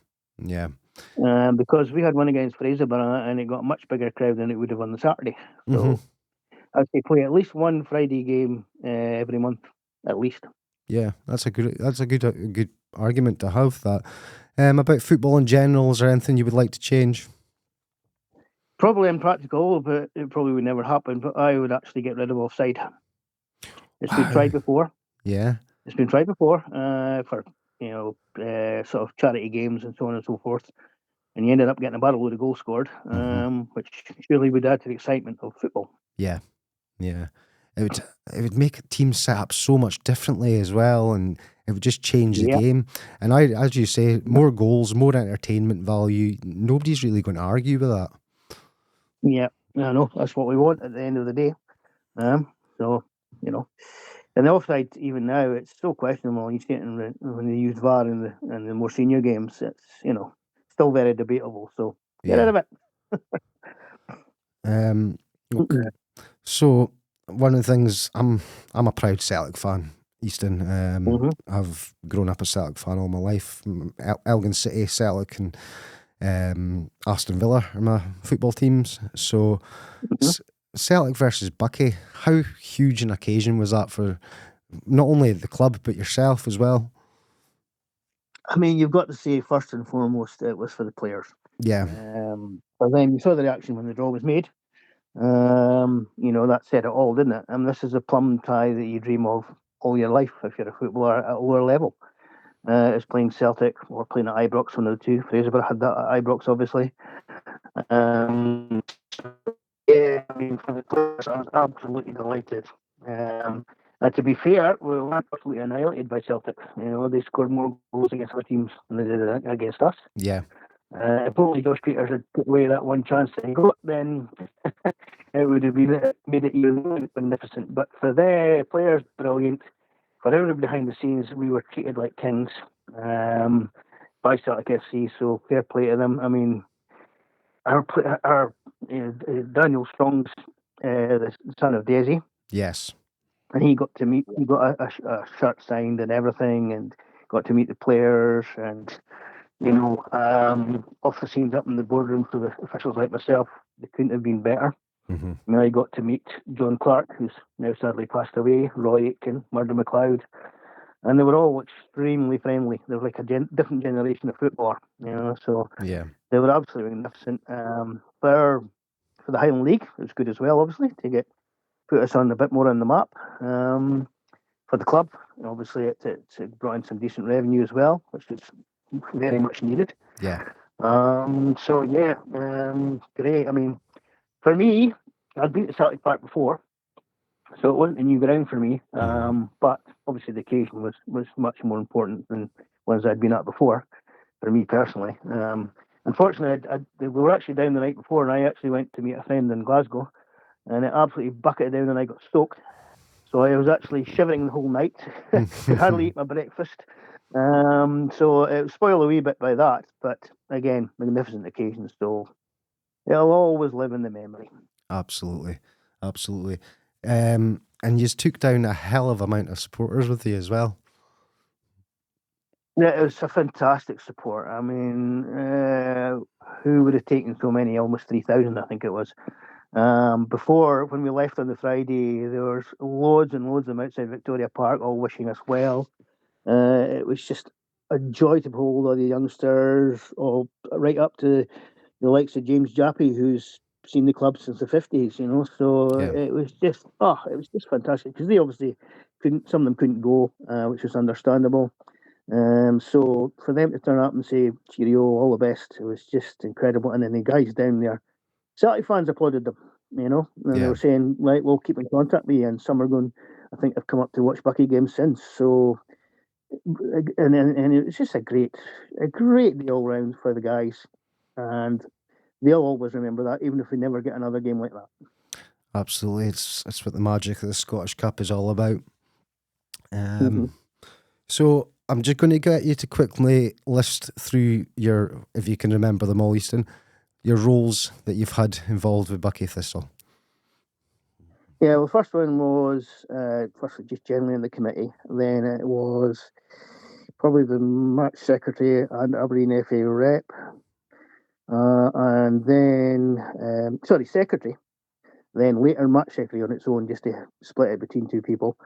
Because we had one against Fraserburgh and it got a much bigger crowd than it would have on the Saturday. So I'd say play at least one Friday game every month, at least. Yeah, that's a good argument to have. That about football in general, is there anything you would like to change? Probably impractical, but it probably would never happen. But I would actually get rid of offside. It's been tried before. Yeah, it's been tried before for sort of charity games and so on and so forth. And you ended up getting a barrel load of goals scored, which surely would add to the excitement of football. Yeah. It would make teams set up so much differently as well, and it would just change the game. And as you say, more goals, more entertainment value. Nobody's really going to argue with that. Yeah, I know that's what we want at the end of the day. So and the offside even now it's so questionable. You see it when they use VAR in the more senior games. It's still very debatable. So get rid of it. Okay. So one of the things, I'm a proud Celtic fan, Easton. I've grown up a Celtic fan all my life. Elgin City, Celtic, and Aston Villa are my football teams. So Celtic versus Buckie, how huge an occasion was that for not only the club but yourself as well? I mean, you've got to say first and foremost it was for the players. Yeah. But then you saw the reaction when the draw was made. That said it all, didn't it? And this is a plum tie that you dream of all your life if you're a footballer at a lower level. It's playing Celtic or playing at Ibrox, one of the two. Fraserburgh had that at Ibrox, obviously. I mean, for the players, I was absolutely delighted. And to be fair, we were absolutely annihilated by Celtic. They scored more goals against other teams than they did against us. Yeah. If only Josh Peters had put away that one chance that he got, then it would have made it even more magnificent. But for their players, brilliant. For everybody behind the scenes, we were treated like kings by Celtic FC, so fair play to them. I mean, our Daniel Strong's the son of Daisy. Yes. And he got a shirt signed and everything, and got to meet the players and. Off the scenes up in the boardroom for the officials like myself, they couldn't have been better. I got to meet John Clark, who's now sadly passed away, Roy Aitken, Murdo McLeod, and they were all extremely friendly. They were like a different generation of footballer, so they were absolutely magnificent. For the Highland League, it was good as well, obviously, to put us on a bit more on the map. For the club, obviously, it brought in some decent revenue as well, which was very much needed. Yeah. Great. I mean, for me, I'd been to Celtic Park before, so it wasn't a new ground for me. But obviously, the occasion was much more important than ones I'd been at before. For me personally, Unfortunately, we were actually down the night before, and I actually went to meet a friend in Glasgow, and it absolutely bucketed down, and I got soaked. So I was actually shivering the whole night. Could hardly eat my breakfast. So it was spoiled a wee bit by that. But again, magnificent occasion. So it'll always live in the memory. Absolutely. And you took down a hell of amount of supporters with you as well. Yeah, it was a fantastic support. I mean, who would have taken so many? Almost 3,000, I think it was. Before, when we left on the Friday, there was loads and loads of them outside Victoria Park all wishing us well. It was just a joy to behold all the youngsters, all right up to the likes of James Jappy, who's seen the club since the 50s, you know. So Yeah. it was just fantastic, because they obviously some of them couldn't go, which was understandable. So for them to turn up and say cheerio, all the best, it was just incredible. And then the guys down there, Celtic fans applauded them, you know, and they were saying, like, we'll keep in contact with you. And some are going, I think they've come up to watch Buckie games since. So, and it was just a great day all round for the guys. And they'll always remember that, even if we never get another game like that. Absolutely. It's what the magic of the Scottish Cup is all about. So I'm just going to get you to quickly list through if you can remember them all, Easton, your roles that you've had involved with Buckie Thistle. Yeah, well, first one was just generally in the committee. Then it was probably the match secretary and Aberdeen FA rep. And then, secretary. Then later match secretary on its own, just to split it between two people.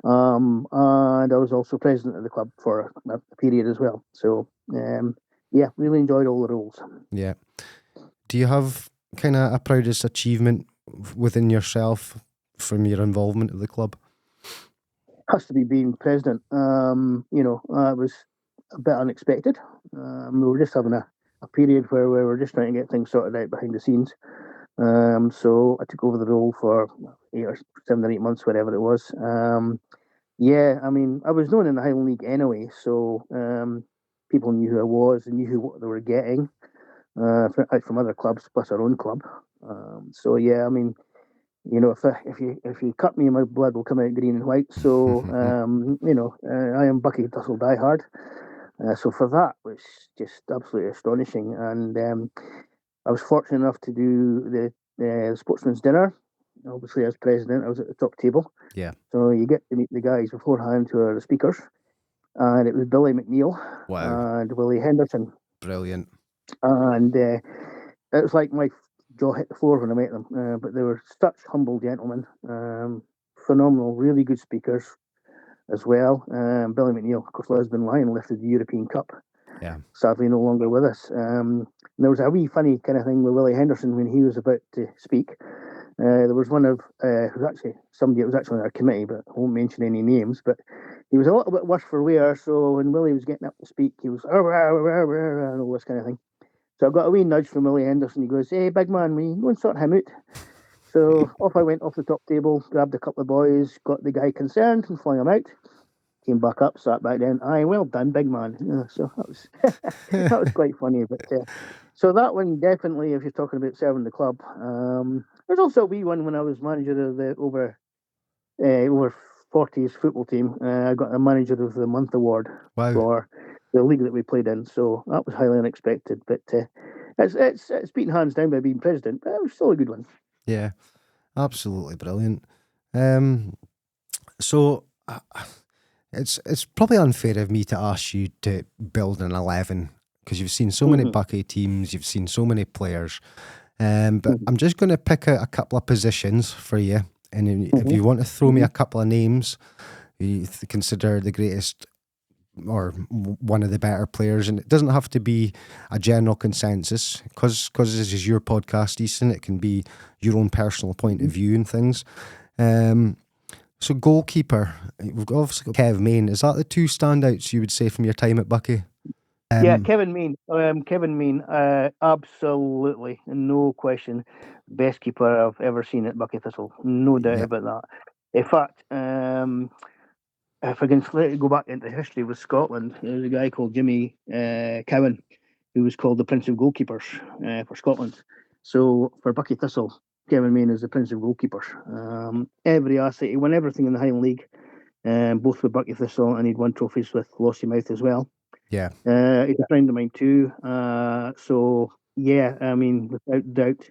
And I was also president of the club for a period as well. So, really enjoyed all the roles. Yeah. Do you have kind of a proudest achievement within yourself from your involvement of the club? Has to be being president. It was a bit unexpected. We were just having a period where we were just trying to get things sorted out behind the scenes. So I took over the role for 7 or 8 months, whatever it was. I mean, I was known in the Highland League anyway, so people knew who I was and knew what they were getting from other clubs plus our own club. I mean, you know, if you cut me, my blood will come out green and white. So I am Buckie Thistle diehard. So for that was just absolutely astonishing, and I was fortunate enough to do the sportsman's dinner. Obviously, as president, I was at the top table. Yeah. So you get to meet the guys beforehand who are the speakers, and it was Billy McNeil and Willie Henderson. Brilliant. And it was like my jaw hit the floor when I met them. But they were such humble gentlemen, phenomenal, really good speakers as well. Billy McNeil, of course, Lisbon Lion, lifted the European Cup. Yeah. Sadly, no longer with us. There was a wee funny kind of thing with Willie Henderson when he was about to speak. There was one of who actually somebody that was actually on our committee, but I won't mention any names. But he was a little bit worse for wear. So when Willie was getting up to speak, he was and all this kind of thing. So I got a wee nudge from Willie Henderson. He goes, "Hey, big man, we go and sort him out." So off I went off the top table, grabbed a couple of boys, got the guy concerned, and flung him out. Came back up, sat back down. Aye, well done, big man. So that was that was quite funny. But so that one definitely, if you're talking about serving the club, there's also a wee one when I was manager of the over 40s football team. I got a manager of the month award for the league that we played in. So that was highly unexpected. But it's beaten hands down by being president. But it was still a good one. Yeah, absolutely brilliant. So. It's probably unfair of me to ask you to build an 11 because you've seen so many Buckie teams, you've seen so many players. But I'm just going to pick out a couple of positions for you. And if you want to throw me a couple of names you consider the greatest or one of the better players, and it doesn't have to be a general consensus because this is your podcast, Easton, it can be your own personal point of view and things. So goalkeeper, we've obviously got Kev Main. Is that the two standouts you would say from your time at Buckie? Yeah, Kevin Main. Kevin Main, absolutely, no question, best keeper I've ever seen at Buckie Thistle. No doubt about that. In fact, if I can go back into history with Scotland, there's a guy called Jimmy Cowan. who was called the Prince of Goalkeepers for Scotland. So for Buckie Thistle, Kevin Main is the Prince of Goalkeepers. Every asset, he won everything in the Highland League, both with Buckie Thistle, and he'd won trophies with Lossiemouth as well. Yeah. He's a friend of mine too. So yeah, I mean, without doubt.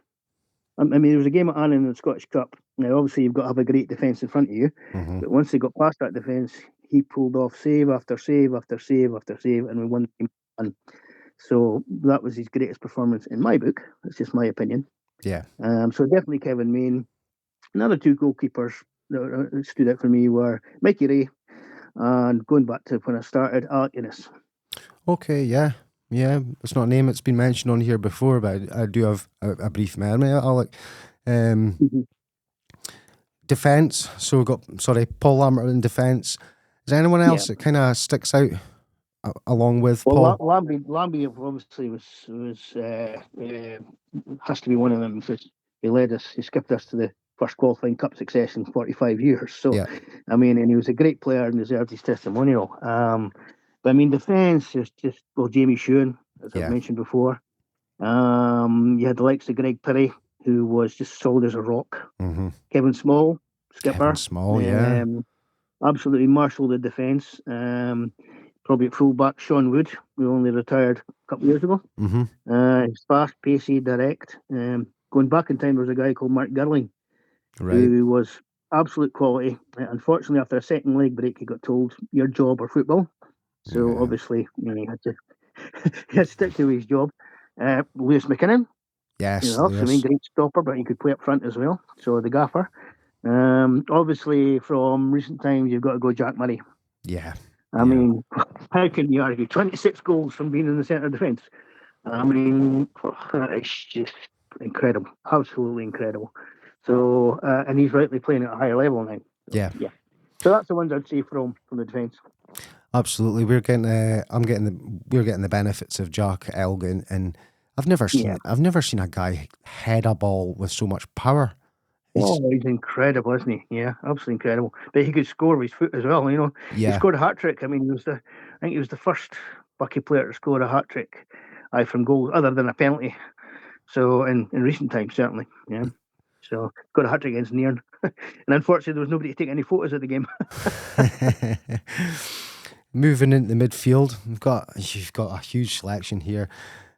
I mean, there was a game at Annan in the Scottish Cup. Now, obviously, you've got to have a great defence in front of you. Mm-hmm. But once they got past that defence, he pulled off save after save after save after save, and we won the game. So that was his greatest performance in my book. That's just my opinion. Yeah. So definitely Kevin Main. Another two goalkeepers that stood out for me were Mickey Ray and, going back to when I started, Alec Innes. Okay, yeah. Yeah, it's not a name that's been mentioned on here before, but I do have a brief memory, Alec. Defence, so we've got, Paul Lambert in defence. Is there anyone else that kind of sticks out along with Paul? Lambie obviously has to be one of them, because he led us, he skipped us to the first qualifying cup success in 45 years. So, yeah. I mean, and he was a great player and deserved his testimonial. But I mean, defence is just, well, Jamie Shewan, as I've mentioned before. You had the likes of Greg Pirrie, who was just solid as a rock. Mm-hmm. Kevin Small, skipper. Kevin Small, yeah. Absolutely marshalled the defence. Probably at full-back, Sean Wood, who only retired a couple of years ago. Mm-hmm. He's fast, pacey, direct. Going back in time, there was a guy called Mark Girling, right, who was absolute quality. Unfortunately, after a second leg break, he got told, your job or football. So obviously, he had to stick to his job. Lewis McKinnon. Yes, I mean, great stopper, but he could play up front as well. So the gaffer. Obviously, from recent times, you've got to go Jack Murray. Yeah. I mean, how can you argue 26 goals from being in the centre of defence? I mean, it's just incredible, absolutely incredible. So, and he's rightly playing at a higher level now. So, yeah. So that's the ones I'd say from the defence. Absolutely, we're getting the benefits of Jack Elgin, and I've never seen a guy head a ball with so much power. He's incredible, isn't he? Yeah, absolutely incredible. But he could score with his foot as well. He scored a hat trick. I mean, I think he was the first Buckie player to score a hat trick, from goals other than a penalty. So in recent times, certainly, yeah. So got a hat trick against Nairn, and unfortunately, there was nobody to take any photos of the game. Moving into the midfield, you've got a huge selection here.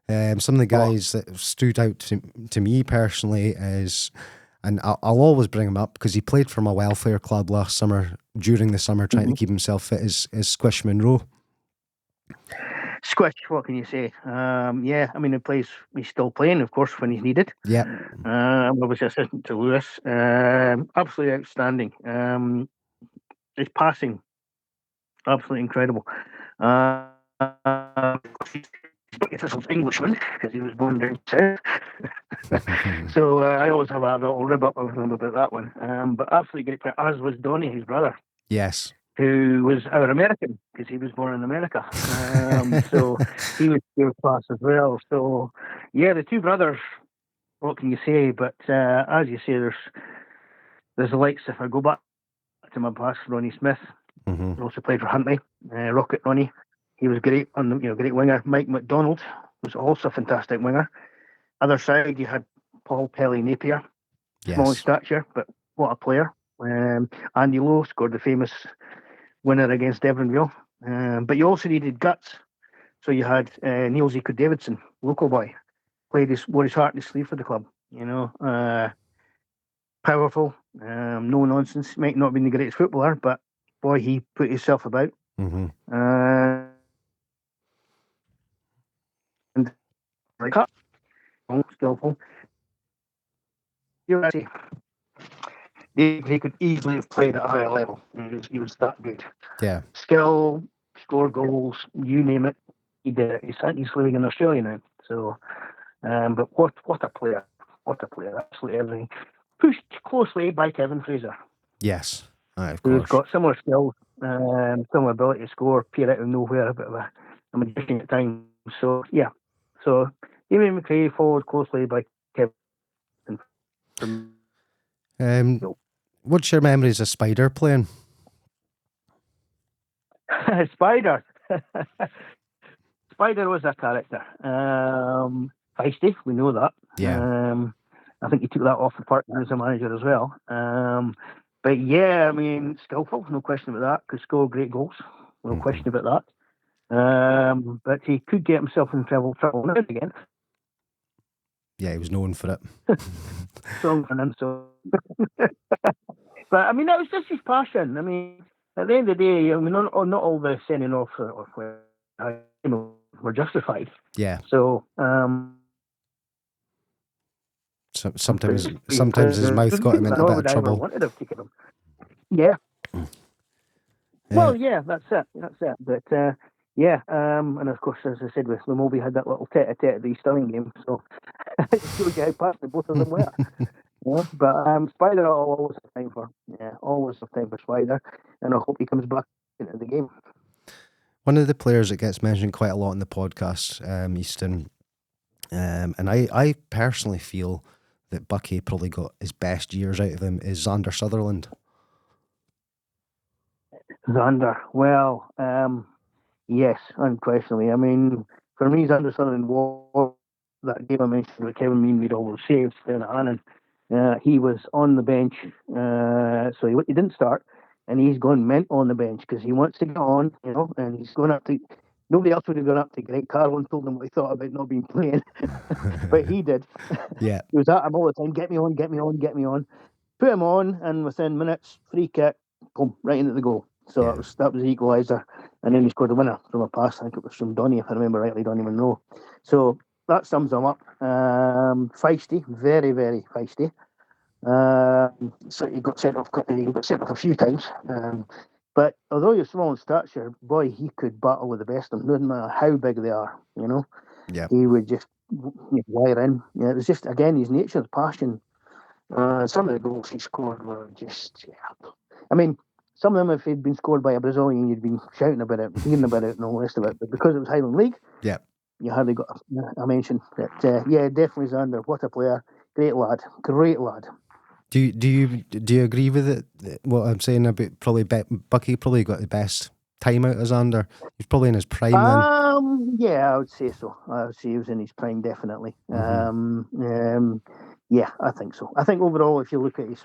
Some of the guys that stood out to me personally is, and I'll always bring him up because he played for my welfare club last summer, during the summer, trying to keep himself fit, is Squish Monroe. Squish, what can you say? I mean, he's still playing, of course, when he's needed. Yeah. Obviously assistant to Lewis. Absolutely outstanding. His passing, absolutely incredible. He's an Englishman because he was born down south. So I always have a little rib up with him about that one. But absolutely great player, as was Donny, his brother. Yes. Who was our American because he was born in America. So he was pure class as well. So yeah, the two brothers, what can you say? But as you say, there's the likes, if I go back to my past, Ronnie Smith, also played for Huntley, Rocket Ronnie. He was great on the great winger. Mike McDonald was also a fantastic winger. Other side, you had Paul Pelly Napier, small in stature, but what a player. Andy Lowe scored the famous winner against Devonville. But you also needed guts. So you had Neil Zico Davidson, local boy, wore his heart in his sleeve for the club. Powerful, no nonsense. Might not have been the greatest footballer, but boy, he put himself about. And like that, skillful. He could easily have played at a higher level. He was that good. Yeah. Skill, score goals, you name it, he did it. He's living in Australia now. So, but what a player! What a player! Absolutely everything. Pushed closely by Kevin Fraser. Yes, of course. Who's got similar skills, similar ability to score, appear out of nowhere, a bit of a magician at times. So yeah. So Ian McRae followed closely by Kevin. What's your memories of Spider playing? Spider. Spider was a character. Feisty, we know that. Yeah. I think he took that off the park as a manager as well. But yeah, I mean, skillful, no question about that. Could score great goals, no question about that. But he could get himself in trouble now and again. Yeah, he was known for it. So, but I mean, that was just his passion. I mean, at the end of the day, I mean, not all the sending off were justified. Yeah. So, sometimes his mouth got him into a bit of trouble. Wanted to have taken him. Yeah. Well, yeah, that's it. But yeah, and of course, as I said, with Moby had that little tete-a-tete at the Stirling game, so it shows you how passionate both of them were. Yeah, but Spider, I'll always have time for. Yeah, always have time for Spider, and I hope he comes back into the game. One of the players that gets mentioned quite a lot in the podcast, Easton, and I personally feel that Buckie probably got his best years out of him, is Xander Sutherland. Xander, well, yes, unquestionably. I mean, for me, Xander Sutherland was that game I mentioned with Kevin Mean made all those saves down at Annan. He was on the bench, so he didn't start, and he's gone mental on the bench because he wants to get on, and he's going up to. Nobody else would have gone up to Greg Carroll and told him what he thought about not being playing, but he did. Yeah, he was at him all the time. Get me on, get me on, get me on. Put him on, and within minutes, free kick, boom, right into the goal. So that was the equaliser, and then he scored the winner from a pass. I think it was from Donny, if I remember rightly, Donny Monroe. So that sums him up. Feisty, very, very feisty. So he got sent off. He got sent off a few times. But although you're small in stature, boy, he could battle with the best of them, no matter how big they are. Yeah. He would just wire in. Yeah, it was just again his nature, the passion. Some of the goals he scored were just. Yeah. I mean, some of them, if he'd been scored by a Brazilian, you'd been shouting about it, hearing about it, and all the rest of it. But because it was Highland League, yeah, you hardly got a mention. But yeah, definitely Xander. What a player! Great lad. Do you agree with it? What I'm saying about probably Buckie probably got the best time out of Xander. He's probably in his prime then. Yeah, I would say so. I would say he was in his prime, definitely. Yeah, I think so. I think overall, if you look at his,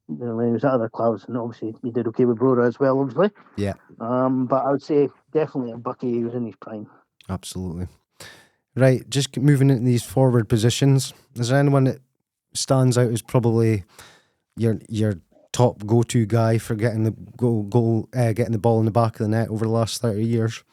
he was at other clubs, and obviously he did okay with Brora as well, obviously. Yeah. But I would say definitely at Buckie, he was in his prime. Absolutely. Right, just moving into these forward positions. Is there anyone that stands out as probably your top go-to guy for getting the getting the ball in the back of the net over the last 30 years?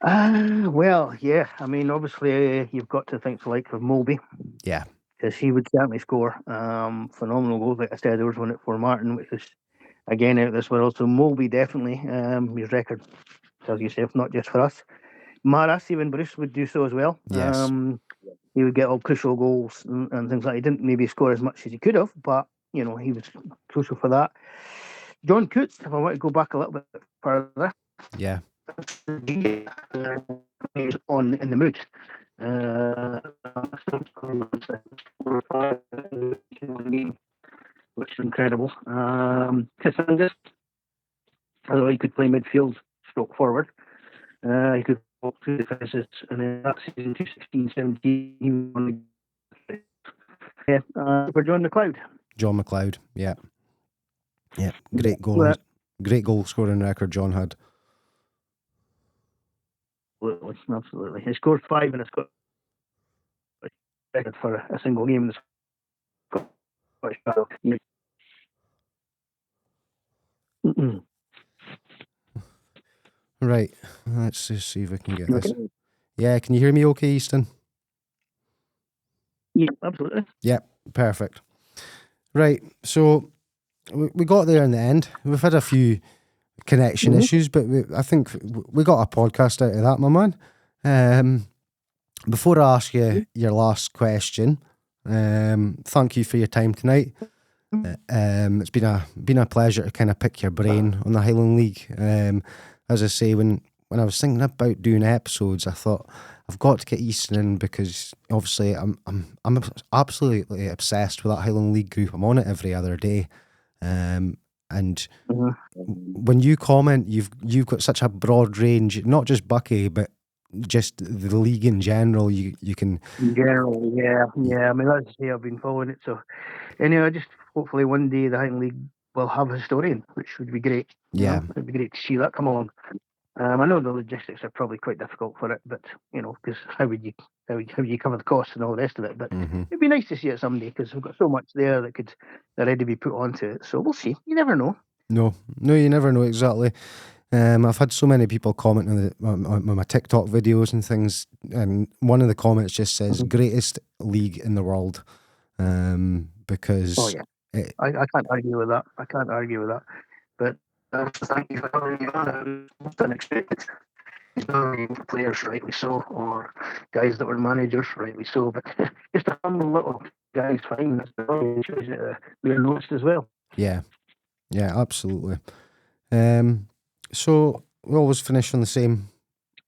Well, yeah. I mean, obviously, you've got to think like of Moby. Yeah. Because he would certainly score phenomenal goals. Like I said, there was one for Martin, which is again out of this world. So Moby definitely, his record tells yourself, not just for us. Maras, even Bruce would do so as well. Yes. He would get all crucial goals and things like that. He didn't maybe score as much as he could have, but he was crucial for that. John Coots, if I want to go back a little bit further. Yeah. He was on in the mood. Which is incredible. Kissangas, although he could play midfield, stroke forward. He could walk through the fences, and then that season 2016-17, he won for John McLeod. John McLeod, yeah. Great goal scoring record John had. Absolutely. He scored 5 and it's got record for a single game in the Scottish Battle. Right, let's just see if I can get this. Yeah, can you hear me okay, Easton? Yeah, absolutely. Yeah, perfect. Right, so we got there in the end. We've had a few connection issues, but I think we got a podcast out of that, my man. Before I ask you your last question, thank you for your time tonight. It's been a pleasure to kind of pick your brain on the Highland League. As I say, when I was thinking about doing episodes, I thought I've got to get Easton in because obviously I'm absolutely obsessed with that Highland League group. I'm on it every other day. And Mhm. when you comment, you've got such a broad range, not just Buckie, but just the league in general. You can, In general, yeah. I mean, that's the way I've been following it. So, anyway, just hopefully one day the Highland League will have a historian, which would be great. yeah, It'd be great to see that come along. I know the logistics are probably quite difficult for it, but because how would you cover the costs and all the rest of it? But it'd be nice to see it someday because we've got so much there that could already be put onto it. So we'll see. You never know. No, you never know exactly. I've had so many people comment on my TikTok videos and things, and one of the comments just says greatest league in the world, because Oh yeah, I can't argue with that. But thank you for having me on. It was unexpected. It's not even for players, rightly so, or guys that were managers, rightly so. But just a humble little guy's fine. That's the way it shows that we're noticed as well. yeah, absolutely. So we always finish on the same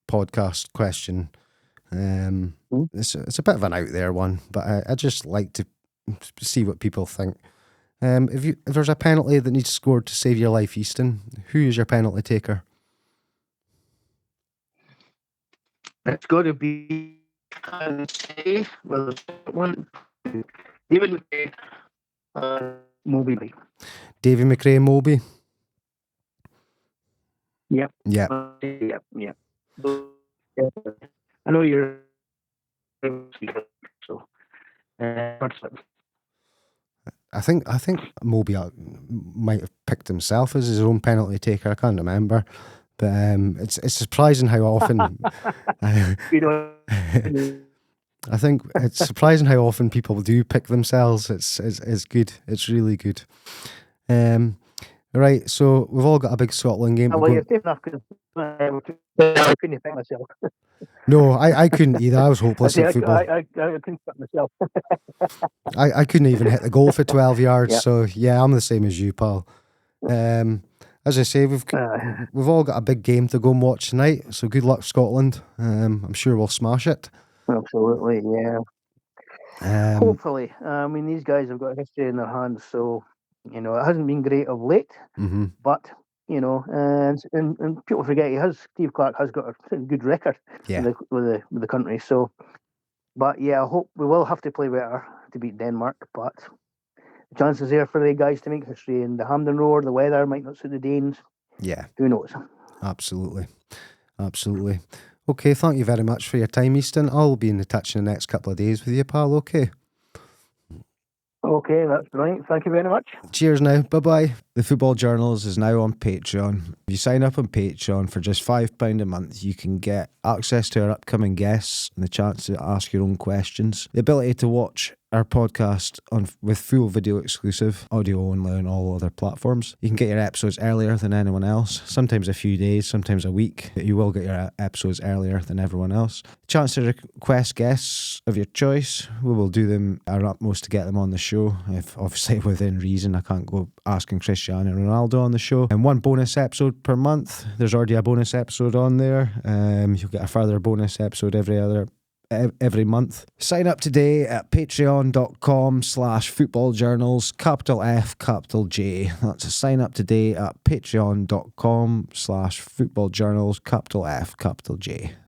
podcast question. It's a bit of an out there one, but I just like to see what people think. If there's a penalty that needs scored to save your life, Easton, who is your penalty taker? It's got to be, I say, well, one, David McKay, Moby. Davy McRae, Moby. Yep. Yeah. Yep. I know you're so. I think Moby might have picked himself as his own penalty taker. I can't remember, but it's surprising how often. I think it's surprising how often people do pick themselves. It's good. It's really good. Right, so we've all got a big Scotland game. Well, you're safe enough because I couldn't pick myself. No, I couldn't either. I was hopeless at football. I couldn't pick myself. I couldn't even hit the goal for 12 yards. Yep. So yeah, I'm the same as you, pal. As I say, we've all got a big game to go and watch tonight. So good luck, Scotland. I'm sure we'll smash it. Absolutely, yeah. Hopefully, I mean, these guys have got history in their hands, so it hasn't been great of late. But and people forget Steve Clarke has got a good record with the country. So, but yeah, I hope we will have to play better to beat Denmark. But the chances there for the guys to make history in the Hampden Roar, the weather might not suit the Danes. Yeah, who knows? Absolutely. Okay, thank you very much for your time, Easton. I'll be in the touch in the next couple of days with you, pal. Okay. Okay, that's brilliant. Thank you very much. Cheers now. Bye-bye. The Football Journals is now on Patreon. If you sign up on Patreon for just £5 a month, you can get access to our upcoming guests and the chance to ask your own questions, the ability to watch our podcast with full video exclusive, audio only on all other platforms. You can get your episodes earlier than anyone else, sometimes a few days, sometimes a week. You will get your episodes earlier than everyone else. Chance to request guests of your choice. We will do our utmost to get them on the show, if obviously within reason. I can't go asking Cristiano Ronaldo on the show. And one bonus episode per month. There's already a bonus episode on there. You'll get a further bonus episode every month. Sign up today at patreon.com/footballjournals, capital F, capital J. That's a sign up today at patreon.com/footballjournals, capital F, capital J.